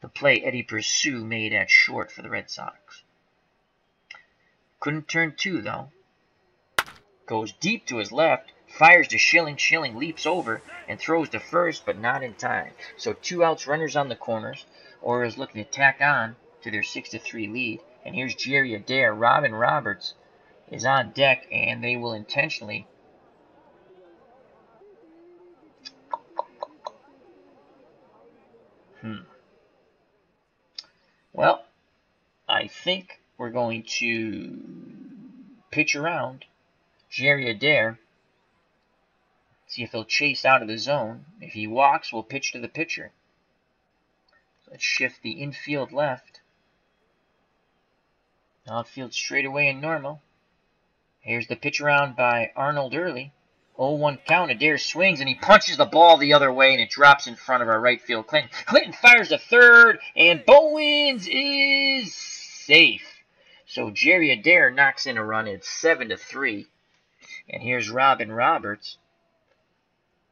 the play Eddie Pursue made at short for the Red Sox. Couldn't turn 2, though. Goes deep to his left. Fires to Schilling. Schilling leaps over and throws to first, but not in time. So 2 outs, runners on the corners. Orioles looking to tack on to their 6-3 lead. And here's Jerry Adair. Robin Roberts is on deck, and they will intentionally Well, I think we're going to pitch around Jerry Adair. See if he'll chase out of the zone. If he walks, we'll pitch to the pitcher. Let's shift the infield left. Outfield straightaway and normal. Here's the pitch around by Arnold Early. 0-1 count. Adair swings and he punches the ball the other way and it drops in front of our right field. Clinton fires to third and Bowens is safe. So Jerry Adair knocks in a run. It's 7-3. And here's Robin Roberts.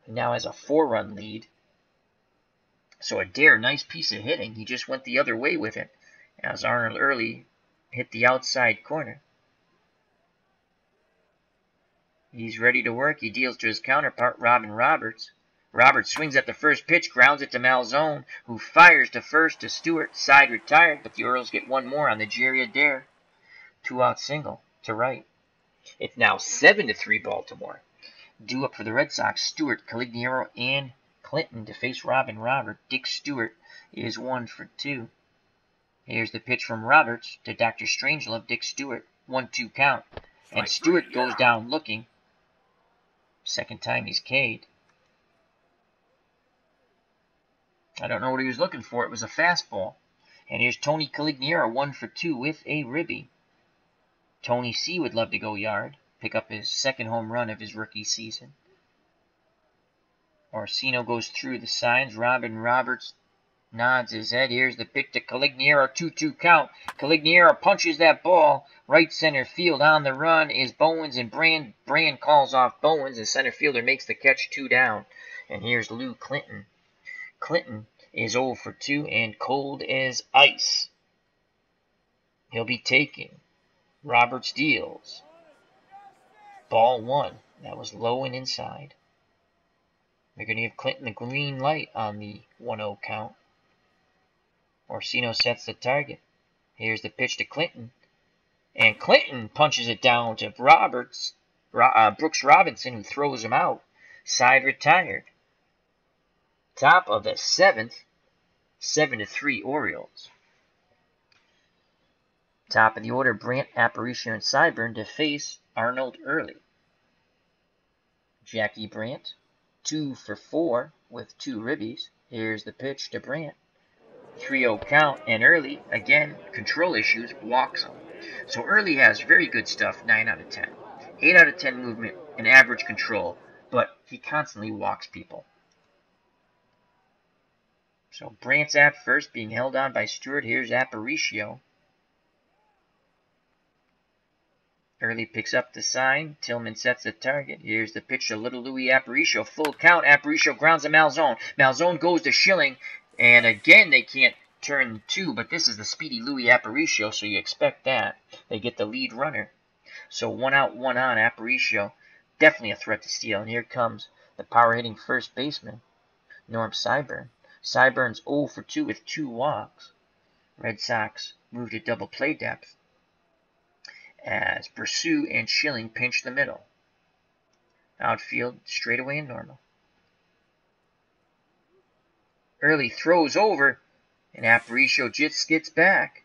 He now has a 4-run lead. So Adair, nice piece of hitting. He just went the other way with it as Arnold Early hit the outside corner. He's ready to work. He deals to his counterpart, Robin Roberts. Roberts swings at the first pitch, grounds it to Malzone, who fires to first to Stewart. Side retired, but the Orioles get one more on the Jerry Adair. 2-out single to right. It's now 7-3 Baltimore. Due up for the Red Sox, Stewart, Conigliaro, and Clinton to face Robin Roberts. Dick Stewart is 1 for 2. Here's the pitch from Roberts to Dr. Strangelove. Dick Stewart, 1-2 count. And Stewart goes down looking. Second time he's K'd. I don't know what he was looking for. It was a fastball. And here's Tony Conigliaro, 1 for 2 with a ribby. Tony C. would love to go yard, pick up his second home run of his rookie season. Orsino goes through the signs. Robin Roberts nods his head. Here's the pitch to Conigliaro, 2-2 count. Conigliaro punches that ball. Right center field. On the run is Bowens, and Brand calls off Bowens. The center fielder makes the catch, 2 down. And here's Lou Clinton. Clinton is 0 for 2 and cold as ice. He'll be taking. Roberts deals. Ball 1. That was low and inside. They're going to give Clinton the green light on the 1-0 count. Orsino sets the target. Here's the pitch to Clinton. And Clinton punches it down to Brooks Robinson, who throws him out. Side retired. Top of the 7th. 7-3 Orioles. Top of the order, Brandt, Aparicio, and Cyburn to face Arnold Early. Jackie Brandt, 2 for 4 with 2 ribbies. Here's the pitch to Brandt. 3-0 count, and Early, again, control issues, walks him. So Early has very good stuff, 9 out of 10. 8 out of 10 movement and average control, but he constantly walks people. So Brandt's at first, being held on by Stewart. Here's Aparicio. Early picks up the sign. Tillman sets the target. Here's the pitch to Little Louis Aparicio. Full count. Aparicio grounds to Malzone. Malzone goes to Schilling. And again, they can't turn 2, but this is the speedy Louis Aparicio, so you expect that. They get the lead runner. So 1 out, 1 on. Aparicio, definitely a threat to steal. And here comes the power-hitting first baseman, Norm Cyburn. Cyburn's 0 for 2 with 2 walks. Red Sox move to double play depth as Pursue and Schilling pinch the middle. Outfield straightaway and normal. Early throws over, and Aparicio just gets back.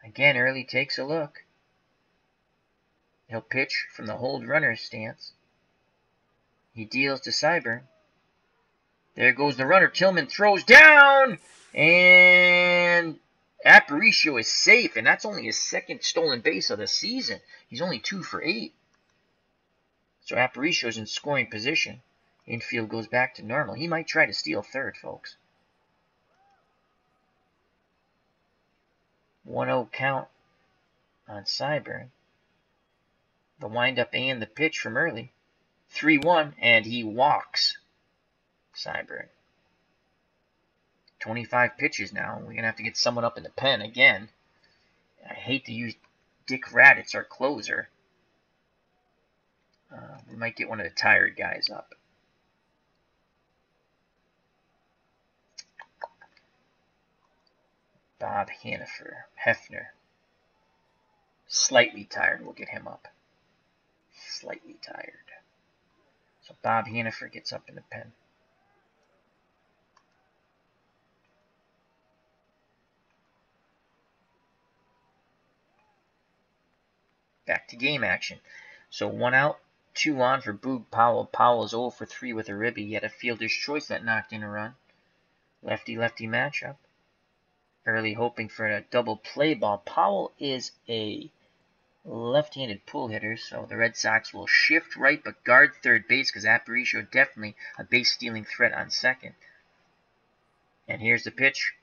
Again, Early takes a look. He'll pitch from the hold runner stance. He deals to Cyburn. There goes the runner. Tillman throws down, and Aparicio is safe, and that's only his 2nd stolen base of the season. He's only 2 for 8. So Aparicio's in scoring position. Infield goes back to normal. He might try to steal 3rd, folks. 1-0 count on Cyburn. The windup and the pitch from Early. 3-1, and he walks Cyburn. 25 pitches now. We're going to have to get someone up in the pen again. I hate to use Dick Raditz, our closer. We might get one of the tired guys up. Bob Hefner. Slightly tired. We'll get him up. Slightly tired. So Bob Hannaford gets up in the pen. Back to game action. So 1 out, 2 on for Boog Powell. Powell is 0 for 3 with a ribby. He had a fielder's choice that knocked in a run. Lefty-lefty matchup. Early hoping for a double play ball. Powell is a left-handed pull hitter, so the Red Sox will shift right but guard 3rd base because Aparicio definitely a base-stealing threat on 2nd. And here's the pitch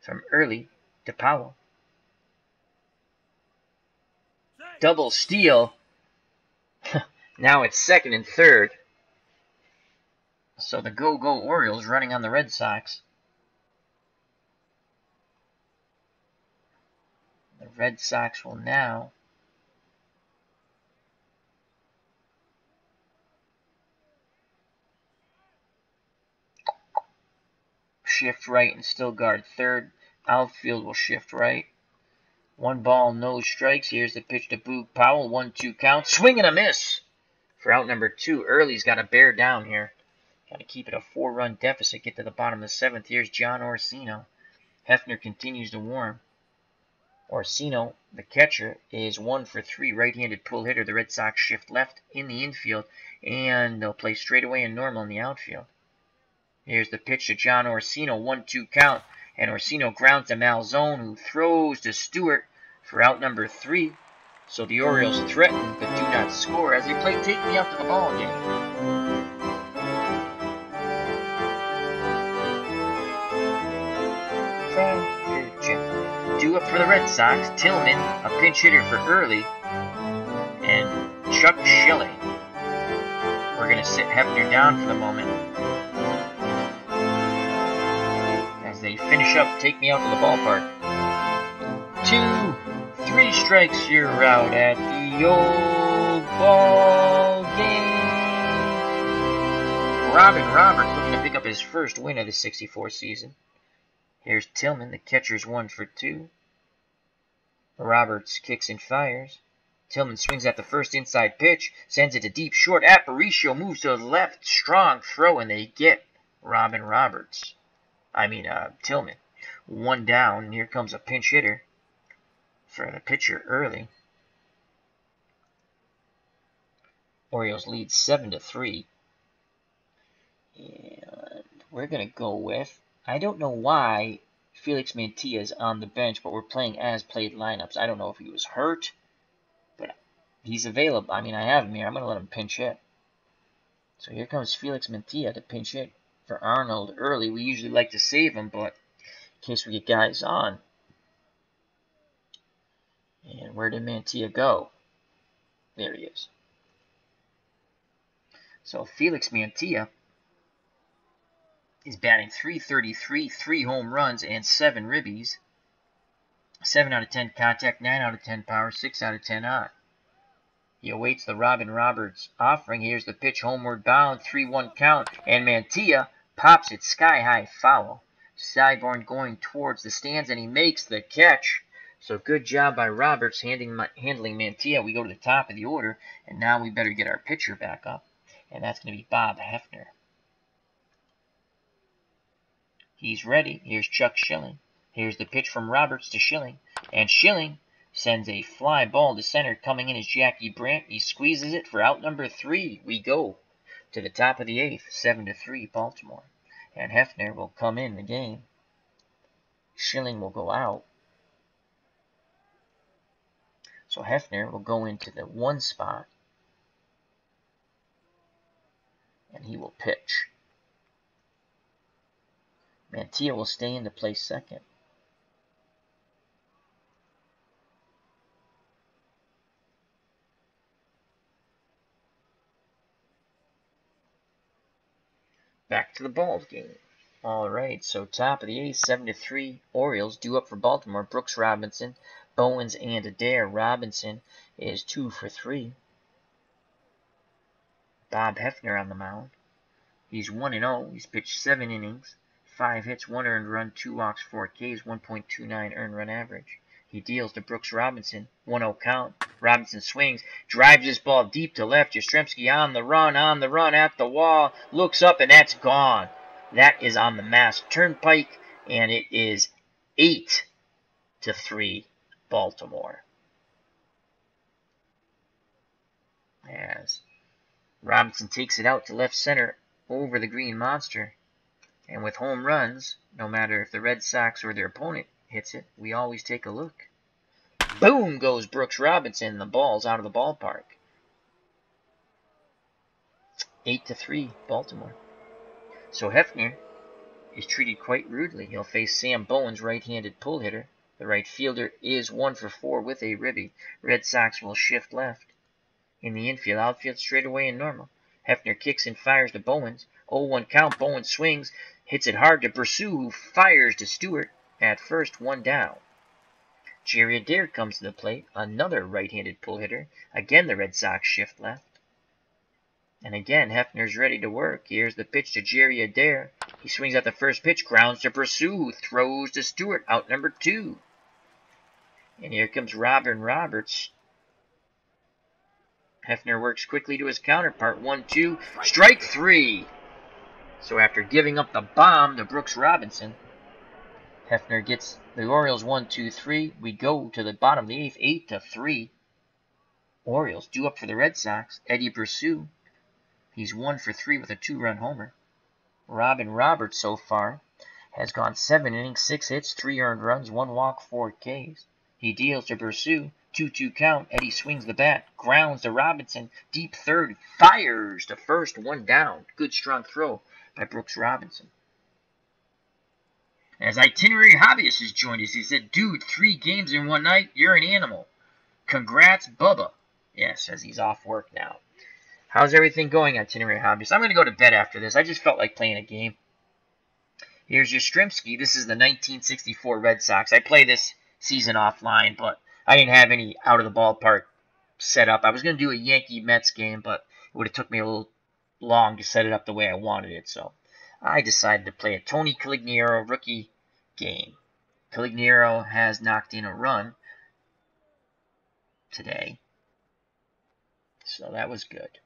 from Early to Powell. Double steal. Now it's second and third. So the go-go Orioles running on the Red Sox. The Red Sox will now shift right and still guard third. Outfield will shift right. 1 ball, no strikes. Here's the pitch to Boog Powell. 1-2 count. Swing and a miss for out number 2. Early's got to bear down here. Got to keep it a 4-run deficit. Get to the bottom of the 7th. Here's John Orsino. Hefner continues to warm. Orsino, the catcher, is 1 for 3. Right-handed pull hitter. The Red Sox shift left in the infield, and they'll play straightaway and normal in the outfield. Here's the pitch to John Orsino. 1-2 count. And Orsino grounds to Malzone, who throws to Stewart for out number 3. So the Orioles threaten but do not score as they play take me out to the ball game. Due up for the Red Sox, Tillman, a pinch hitter for Early, and Chuck Schilling. We're going to sit Hefner down for the moment. They finish up, take me out to the ballpark. 2-3 strikes, you're out at the old ball game. Robin Roberts looking to pick up his first win of the 64 season. Here's Tillman, the catcher's 1 for 2. Roberts kicks and fires. Tillman swings at the first inside pitch, sends it to deep short. Aparicio moves to the left, strong throw, and they get Robin Roberts. Tillman. 1 down, and here comes a pinch hitter for the pitcher Early. Orioles lead 7-3. And we're going to go with, I don't know why Felix Mantilla is on the bench, but we're playing as played lineups. I don't know if he was hurt, but he's available. I have him here. I'm going to let him pinch hit. So here comes Felix Mantilla to pinch hit for Arnold Early. We usually like to save him, but in case we get guys on. And where did Mantilla go? There he is. So Felix Mantilla is batting .333, 3 home runs, and 7 ribbies. 7 out of 10 contact, 9 out of 10 power, 6 out of 10 on. He awaits the Robin Roberts offering. Here's the pitch, homeward bound, 3-1 count, and Mantilla pops it sky-high foul. Cyborn going towards the stands, and he makes the catch. So good job by Roberts handling Mantilla. We go to the top of the order, and now we better get our pitcher back up, and that's going to be Bob Hefner. He's ready. Here's Chuck Schilling. Here's the pitch from Roberts to Schilling, and Schilling sends a fly ball to center. Coming in is Jackie Brandt. He squeezes it for out number 3. We go to the top of the 8th, 7-3 Baltimore. And Hefner will come in the game. Schilling will go out. So Hefner will go into the 1 spot. And he will pitch. Mantilla will stay in to play second. Back to the ball game. All right, so top of the 8th, 7-3 Orioles due up for Baltimore. Brooks Robinson, Bowens, and Adair. Robinson is 2 for 3. Bob Hefner on the mound. He's 1-0. He's pitched 7 innings, 5 hits, 1 earned run, 2 walks, 4 Ks, 1.29 earned run average. He deals to Brooks Robinson. 1-0 count. Robinson swings, drives this ball deep to left. Yastrzemski on the run at the wall. Looks up, and that's gone. That is on the Mass Turnpike, and it is 8-3 Baltimore. As Robinson takes it out to left center over the Green Monster. And with home runs, no matter if the Red Sox or their opponent hits it, we always take a look. Boom goes Brooks Robinson. The ball's out of the ballpark. 8-3 Baltimore. So Hefner is treated quite rudely. He'll face Sam Bowens, right-handed pull hitter. The right fielder is 1 for 4 with a ribby. Red Sox will shift left. In the infield, outfield straight away and normal. Hefner kicks and fires to Bowens. 0-1 count. Bowens swings, hits it hard to Pursue, who fires to Stewart. At first, 1 down. Jerry Adair comes to the plate, another right-handed pull hitter. Again, the Red Sox shift left. And again, Hefner's ready to work. Here's the pitch to Jerry Adair. He swings at the first pitch, grounds to Pursue, throws to Stewart, out number 2. And here comes Robin Roberts. Hefner works quickly to his counterpart. 1-2, strike 3. So after giving up the bomb to Brooks Robinson, Hefner gets the Orioles 1-2-3. We go to the bottom of the 8th, 8-3. Orioles due up for the Red Sox. Eddie Pursue. He's 1 for 3 with a 2-run homer. Robin Roberts so far has gone 7 innings, 6 hits, 3 earned runs, 1 walk, 4 Ks. He deals to Pursue. 2-2 count. Eddie swings the bat, grounds to Robinson, deep third, fires to first, 1 down. Good strong throw by Brooks Robinson. As Itinerary Hobbyist has joined us, he said, "Dude, 3 games in 1 night, you're an animal. Congrats, Bubba." Yeah, says he's off work now. How's everything going, Itinerary Hobbyist? I'm going to go to bed after this. I just felt like playing a game. Here's Yastrzemski. This is the 1964 Red Sox. I play this season offline, but I didn't have any out of the ballpark set up. I was going to do a Yankee-Mets game, but it would have took me a little long to set it up the way I wanted it, so I decided to play a Tony Conigliaro rookie game. Conigliaro has knocked in a run today, so that was good.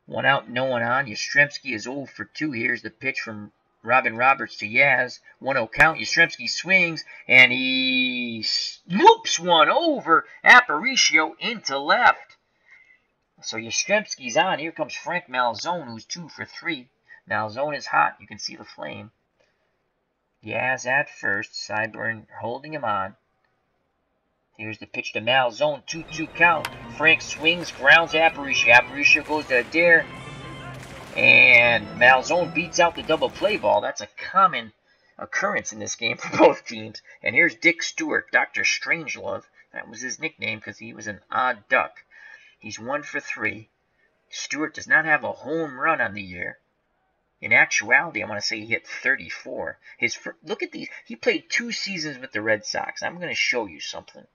1 out, no one on. Yastrzemski is 0 for 2. Here's the pitch from Robin Roberts to Yaz. 1-0 count. Yastrzemski swings, and he loops one over Aparicio into left. So Yastrzemski's on. Here comes Frank Malzone, who's 2 for 3. Malzone is hot. You can see the flame. Yaz at first. Cyburn holding him on. Here's the pitch to Malzone. 2-2 count. Frank swings, grounds Aparicio. Aparicio goes to Adair. And Malzone beats out the double play ball. That's a common occurrence in this game for both teams. And here's Dick Stewart, Dr. Strangelove. That was his nickname because he was an odd duck. He's 1 for 3. Stewart does not have a home run on the year. In actuality, I want to say he hit 34. Look at these. He played 2 seasons with the Red Sox. I'm going to show you something.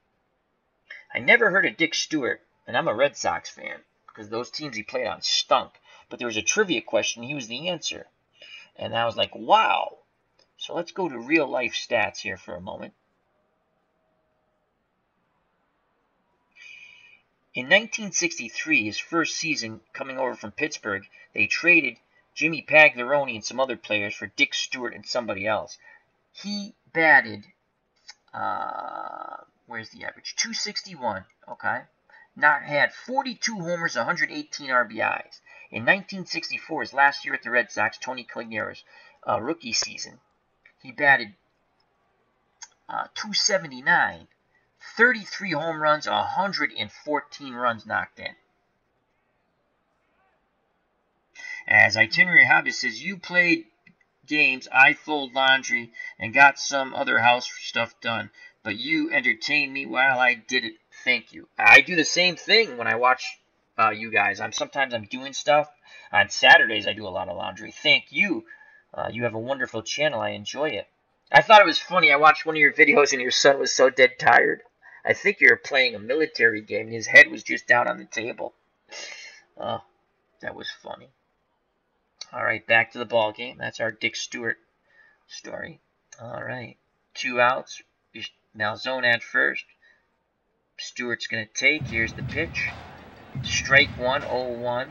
I never heard of Dick Stewart, and I'm a Red Sox fan because those teams he played on stunk. But there was a trivia question. He was the answer. And I was like, wow. So let's go to real-life stats here for a moment. In 1963, his first season coming over from Pittsburgh, they traded Jimmy Pagliarone and some other players for Dick Stewart and somebody else. He batted, where's the average? 261, okay. Had 42 homers, 118 RBIs. In 1964, his last year at the Red Sox, Tony Conigliaro's rookie season, he batted 279, 33 home runs, 114 runs knocked in. As Itinerary Hobby says, you played games, I fold laundry, and got some other house stuff done, but you entertained me while I did it. Thank you. I do the same thing when I watch you guys. Sometimes I'm doing stuff. On Saturdays, I do a lot of laundry. Thank you. You have a wonderful channel. I enjoy it. I thought it was funny. I watched one of your videos, and your son was so dead tired. I think you were playing a military game, and his head was just down on the table. Oh, that was funny. All right, back to the ball game. That's our Dick Stewart story. All right, 2 outs. Malzone at first. Stewart's going to take. Here's the pitch. Strike 1, 0-1.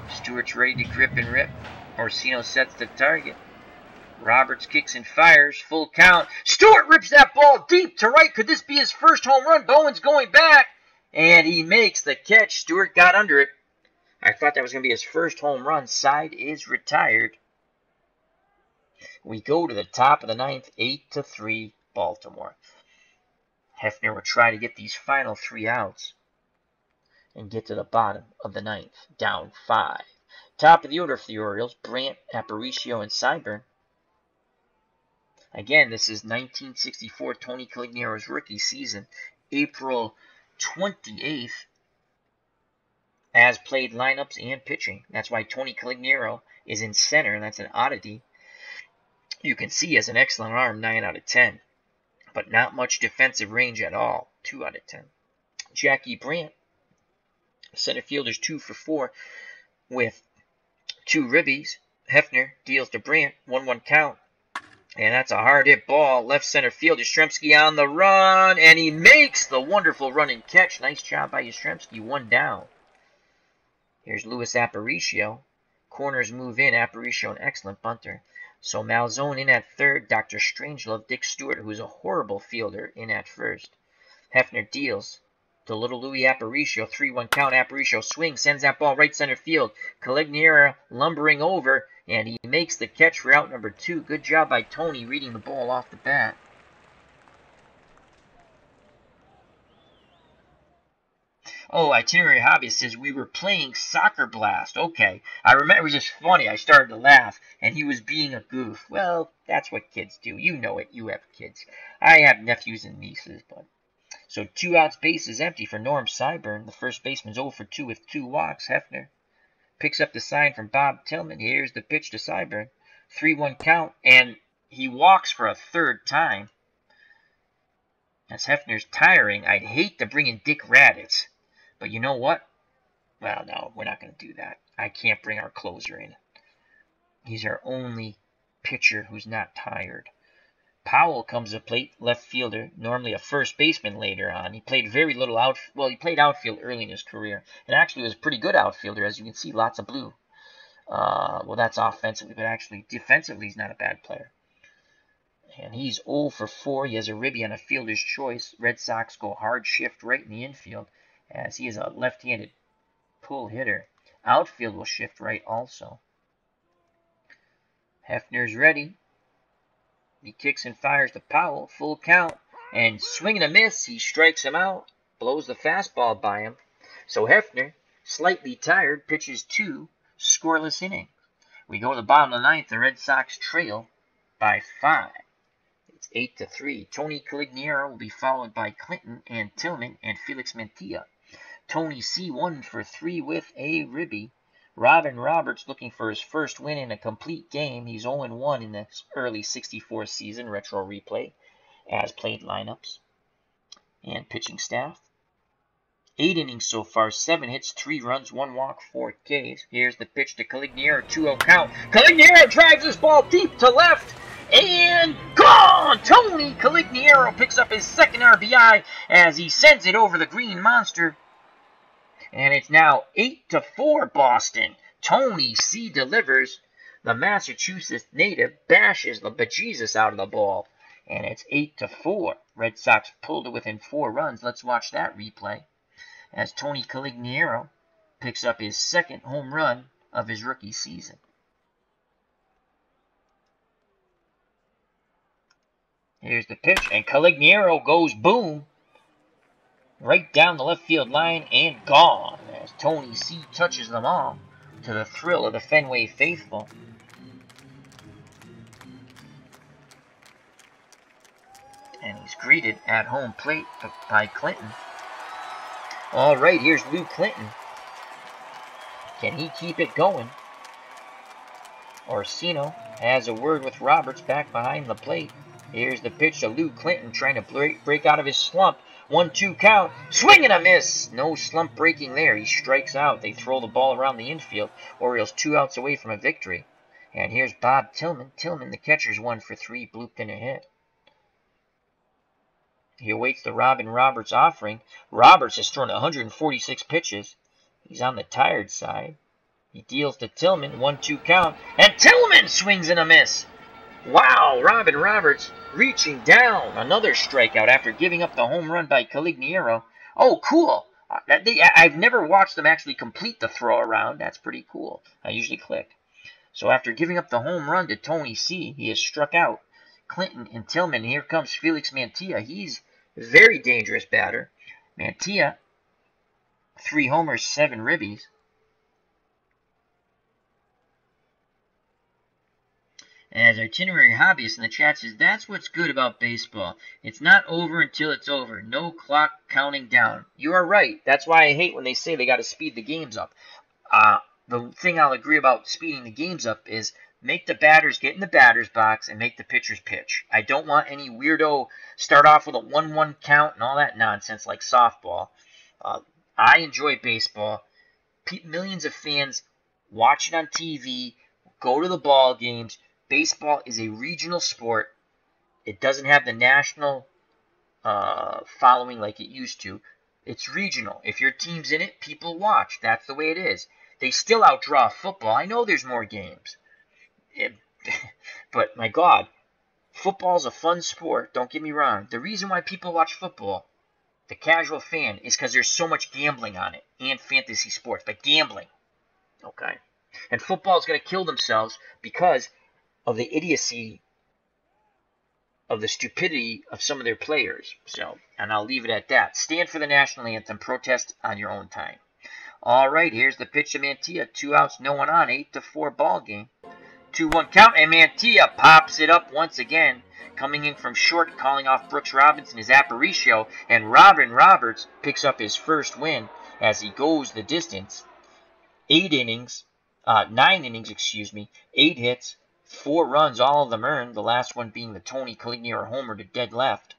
Stewart's ready to grip and rip. Orsino sets the target. Roberts kicks and fires. Full count. Stewart rips that ball deep to right. Could this be his first home run? Bowen's going back. And he makes the catch. Stewart got under it. I thought that was going to be his first home run. Side is retired. We go to the top of the 9th. 8-3 Baltimore. Hefner will try to get these final 3 outs and get to the bottom of the 9th. Down 5. Top of the order for the Orioles. Brandt, Aparicio, and Cyburn. Again, this is 1964 Tony Conigliaro's rookie season, April 28th, as played lineups and pitching. That's why Tony Conigliaro is in center, and that's an oddity. You can see he has an excellent arm, 9 out of 10, but not much defensive range at all, 2 out of 10. Jackie Brandt, center fielder's 2 for 4 with 2 ribbies. Hefner deals to Brandt, 1-1 count. And that's a hard hit ball. Left center field. Yastrzemski on the run. And he makes the wonderful running catch. Nice job by Yastrzemski. 1 down. Here's Luis Aparicio. Corners move in. Aparicio, an excellent bunter. So Malzone in at third. Dr. Strangelove, Dick Stewart, who's a horrible fielder, in at first. Hefner deals to little Louis Aparicio. 3-1 count. Aparicio swings. Sends that ball right center field. Conigliaro lumbering over. And he makes the catch for out number 2. Good job by Tony reading the ball off the bat. Oh, Itinerary Hobbyist says, we were playing Soccer Blast. Okay. I remember, it was just funny. I started to laugh, and he was being a goof. Well, that's what kids do. You know it. You have kids. I have nephews and nieces, but... So 2 outs, base is empty for Norm Syburn. The first baseman's 0 for 2 with 2 walks. Hefner picks up the sign from Bob Tillman. Here's the pitch to Syburn. 3-1 count, and he walks for a 3rd time. As Hefner's tiring, I'd hate to bring in Dick Raditz. But you know what? Well, no, we're not going to do that. I can't bring our closer in. He's our only pitcher who's not tired. Powell comes to plate, left fielder, normally a first baseman later on. He played very little he played outfield early in his career. And actually was a pretty good outfielder, as you can see, lots of blue. Well, that's offensively, but actually defensively he's not a bad player. And he's 0 for 4. He has a ribby on a fielder's choice. Red Sox go hard shift right in the infield, as he is a left-handed pull hitter. Outfield will shift right also. Hefner's ready. He kicks and fires to Powell, full count, and swing and a miss. He strikes him out, blows the fastball by him. So Hefner, slightly tired, pitches 2 scoreless innings. We go to the bottom of the 9th. The Red Sox trail by 5. It's 8-3. Tony Conigliaro will be followed by Clinton and Tillman and Felix Mantilla. Tony C 1 for 3 with a ribby. Robin Roberts looking for his first win in a complete game. He's 0-1 in the early 64 season. Retro replay as played lineups and pitching staff. 8 innings so far, 7 hits, 3 runs, 1 walk, 4 Ks. Here's the pitch to Conigliaro, 2-0 count. Conigliaro drives this ball deep to left and gone! Tony Conigliaro picks up his 2nd RBI as he sends it over the green monster. And it's now 8-4 Boston. Tony C delivers. The Massachusetts native bashes the bejesus out of the ball. And it's 8-4. Red Sox pulled it within 4 runs. Let's watch that replay. As Tony Conigliaro picks up his 2nd home run of his rookie season. Here's the pitch. And Conigliaro goes boom. Right down the left field line and gone as Tony C touches them all to the thrill of the Fenway faithful. And he's greeted at home plate by Clinton. All right, here's Lou Clinton. Can he keep it going? Orsino has a word with Roberts back behind the plate. Here's the pitch to Lou Clinton trying to break out of his slump. 1-2 count. Swing and a miss. No slump breaking there. He strikes out. They throw the ball around the infield. Orioles 2 outs away from a victory. And here's Bob Tillman. Tillman, the catcher's 1 for 3, blooped in a hit. He awaits the Robin Roberts offering. Roberts has thrown 146 pitches. He's on the tired side. He deals to Tillman. 1-2 count. And Tillman swings and a miss. Wow, Robin Roberts reaching down. Another strikeout after giving up the home run by Conigliaro. Oh, cool. I've never watched them actually complete the throw around. That's pretty cool. I usually click. So after giving up the home run to Tony C, he is struck out. Clinton and Tillman. Here comes Felix Mantilla. He's a very dangerous batter. Mantilla, 3 homers, 7 ribbies. As Itinerary Hobbyist in the chat says, that's what's good about baseball. It's not over until it's over. No clock counting down. You are right. That's why I hate when they say they got to speed the games up. The thing I'll agree about speeding the games up is make the batters get in the batter's box and make the pitchers pitch. I don't want any weirdo start off with a 1-1 count and all that nonsense like softball. I enjoy baseball. Millions of fans watch it on TV, go to the ball games. Baseball is a regional sport. It doesn't have the national following like it used to. It's regional. If your team's in it, people watch. That's the way it is. They still outdraw football. I know there's more games. But my God, football's a fun sport. Don't get me wrong. The reason why people watch football, the casual fan, is because there's so much gambling on it and fantasy sports. But gambling, okay? And football is going to kill themselves because of the idiocy, of the stupidity of some of their players. So, and I'll leave it at that. Stand for the national anthem. Protest on your own time. All right, here's the pitch to Mantilla. 2 outs, no one on. 8-4 ball game. 2-1 count, and Mantilla pops it up once again. Coming in from short, calling off Brooks Robinson is Aparicio, and Robin Roberts picks up his first win as he goes the distance. 9 innings, 8 hits, 4 runs, all of them earned, the last one being the Tony Conigliaro homer to dead left.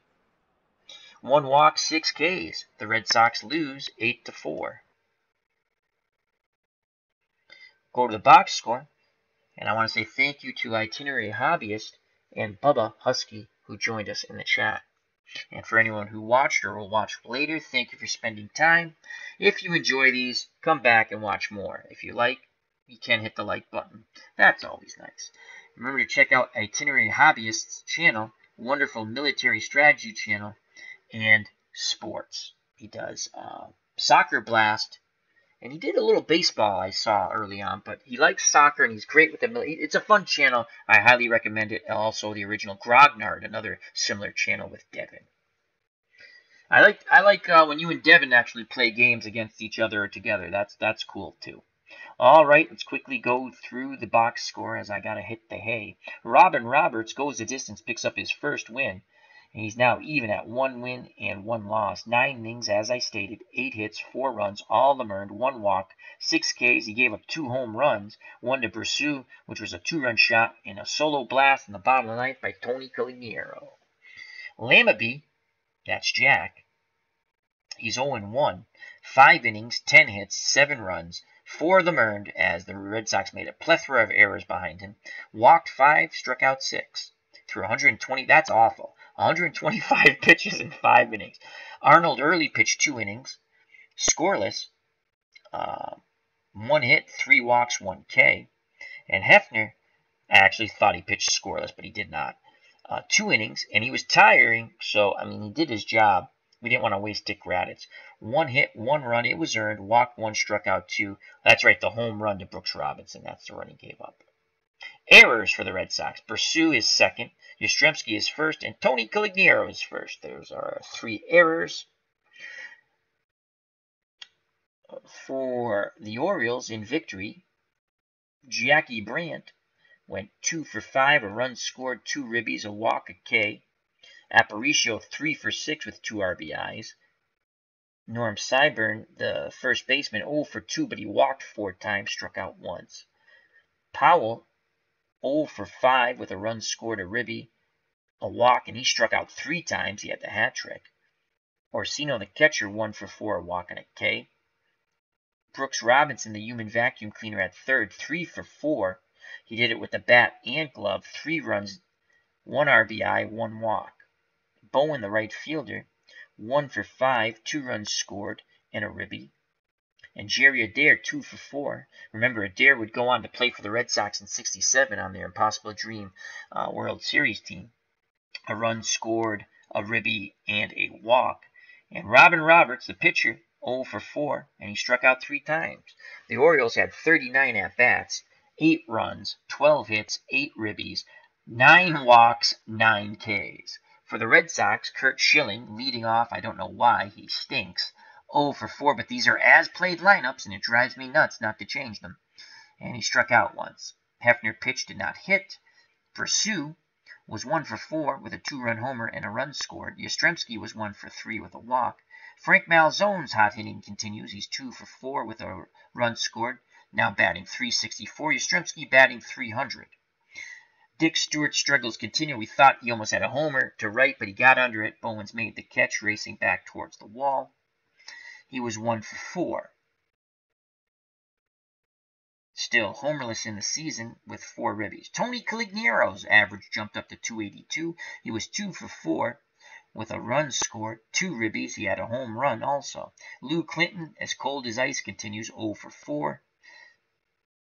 1 walk, 6 Ks. The Red Sox lose 8-4. Go to the box score, and I want to say thank you to Itinerary Hobbyist and Bubba Husky who joined us in the chat. And for anyone who watched or will watch later, thank you for spending time. If you enjoy these, come back and watch more. If you like, you can hit the like button. That's always nice. Remember to check out Itinerary Hobbyist's channel, wonderful military strategy channel, and sports. He does Soccer Blast, and he did a little baseball I saw early on, but he likes soccer and he's great with the military. It's a fun channel. I highly recommend it. Also, the original Grognard, another similar channel with Devin. I like when you and Devin actually play games against each other or together. That's cool too. All right, let's quickly go through the box score as I gotta hit the hay. Robin Roberts goes the distance, picks up his first win. And he's now even at 1 win and 1 loss. 9 innings, as I stated, 8 hits, 4 runs, all of them earned, 1 walk, 6 Ks. He gave up 2 home runs, one to Brissou, which was a 2-run shot, and a solo blast in the bottom of the ninth by Tony Conigliaro. Lamabee, that's Jack, he's 0-1. 5 innings, 10 hits, 7 runs, 4 of them earned, as the Red Sox made a plethora of errors behind him. Walked 5, struck out 6. Through 120, that's awful. 125 pitches in 5 innings. Arnold Early pitched 2 innings, scoreless, 1 hit, 3 walks, 1 K. And Hefner, I actually thought he pitched scoreless, but he did not. 2 innings, and he was tiring, so, I mean, he did his job. We didn't want to waste Dick Raditz. 1 hit, 1 run, it was earned, walked 1, struck out 2. That's right, the home run to Brooks Robinson. That's the run he gave up. Errors for the Red Sox. Brissou is second, Yastrzemski is first, and Tony Conigliaro is first. Those are 3 errors. For the Orioles in victory, Jackie Brandt went 2 for 5, a run scored, 2 ribbies, a walk, a K. Aparicio 3 for 6 with 2 RBIs. Norm Syburn, the first baseman, 0 for 2, but he walked 4 times, struck out once. Powell, 0 for 5 with a run scored, a ribby, a walk, and he struck out 3 times. He had the hat trick. Orsino, the catcher, 1 for 4, a walk, and a K. Brooks Robinson, the human vacuum cleaner, at third, 3 for 4. He did it with the bat and glove, 3 runs, 1 RBI, 1 walk. Bowen, the right fielder, 1 for 5, 2 runs scored, and a ribby. And Jerry Adair, 2 for 4. Remember, Adair would go on to play for the Red Sox in '67 on their Impossible Dream World Series team. A run scored, a ribby, and a walk. And Robin Roberts, the pitcher, 0 for 4, and he struck out 3 times. The Orioles had 39 at-bats, 8 runs, 12 hits, 8 ribbies, 9 walks, 9 Ks. For the Red Sox, Curt Schilling leading off. I don't know why. He stinks. 0 for 4, but these are as-played lineups, and it drives me nuts not to change them. And he struck out once. Hefner pitched, did not hit. Pursue was 1 for 4 with a 2-run homer and a run scored. Yastrzemski was 1 for 3 with a walk. Frank Malzone's hot hitting continues. He's 2 for 4 with a run scored. Now batting .364. Yastrzemski batting .300. Dick Stewart's struggles continue. We thought he almost had a homer to right, but he got under it. Bowens made the catch, racing back towards the wall. He was 1 for 4. Still homerless in the season with 4 ribbies. Tony Conigliaro's average jumped up to .282. He was 2 for 4 with a run scored, 2 ribbies. He had a home run also. Lou Clinton, as cold as ice, continues 0 for 4.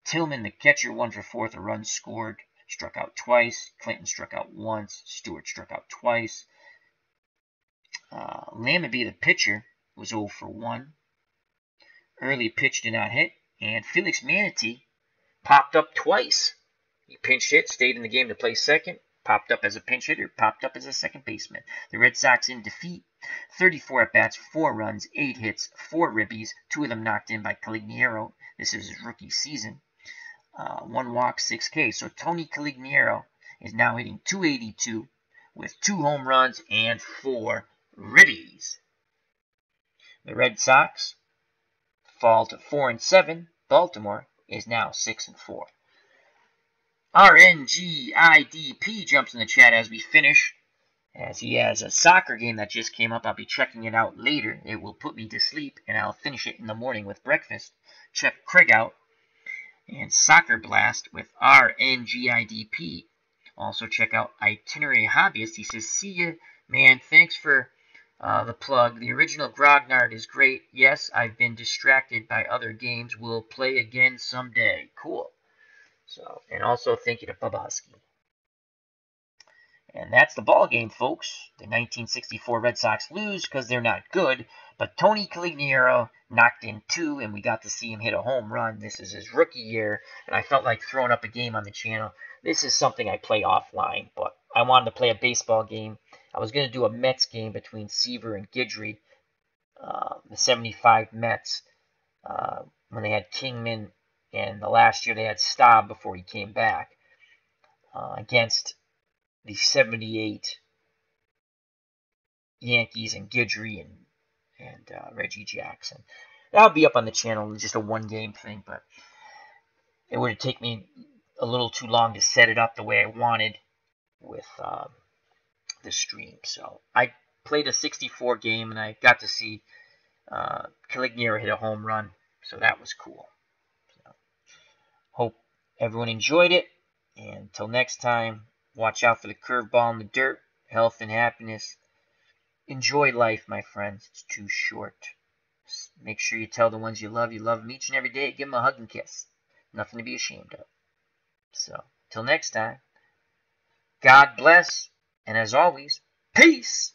Tillman, the catcher, 1 for 4 with a run scored. Struck out twice. Clinton struck out once. Stewart struck out twice. Lammonby, the pitcher, was 0 for 1. Early pitch did not hit. And Felix Manatee popped up twice. He pinch hit, stayed in the game to play second, popped up as a pinch hitter, popped up as a second baseman. The Red Sox in defeat. 34 at-bats, 4 runs, 8 hits, 4 ribbies, 2 of them knocked in by Conigliaro. This is his rookie season. 1 walk, 6 Ks. So Tony Conigliaro is now hitting .282 with 2 home runs and 4 ribbies. The Red Sox fall to 4-7. Baltimore is now 6-4. RNGIDP jumps in the chat as we finish, as he has a soccer game that just came up. I'll be checking it out later. It will put me to sleep, and I'll finish it in the morning with breakfast. Check Craig out and Soccer Blast with RNGIDP. Also check out Itinerary Hobbyist. He says, see ya, man. Thanks for the plug. The original Grognard is great. Yes, I've been distracted by other games. We'll play again someday. Cool. So, and also thank you to Bubba Husky. And that's the ball game, folks. The 1964 Red Sox lose because they're not good. But Tony Conigliaro knocked in 2, and we got to see him hit a home run. This is his rookie year, and I felt like throwing up a game on the channel. This is something I play offline, but I wanted to play a baseball game. I was going to do a Mets game between Seaver and Guidry, the 75 Mets, when they had Kingman, and the last year they had Staub before he came back, against the 78 Yankees and Guidry and Reggie Jackson. That'll be up on the channel, just a one-game thing, but it would take me a little too long to set it up the way I wanted with the stream. So I played a 64 game, and I got to see Conigliaro hit a home run, so that was cool. So, hope everyone enjoyed it, and until next time, watch out for the curveball in the dirt. Health and happiness. Enjoy life, my friends. It's too short. Make sure you tell the ones you love them each and every day. Give them a hug and kiss. Nothing to be ashamed of. So, till next time, God bless, and as always, peace!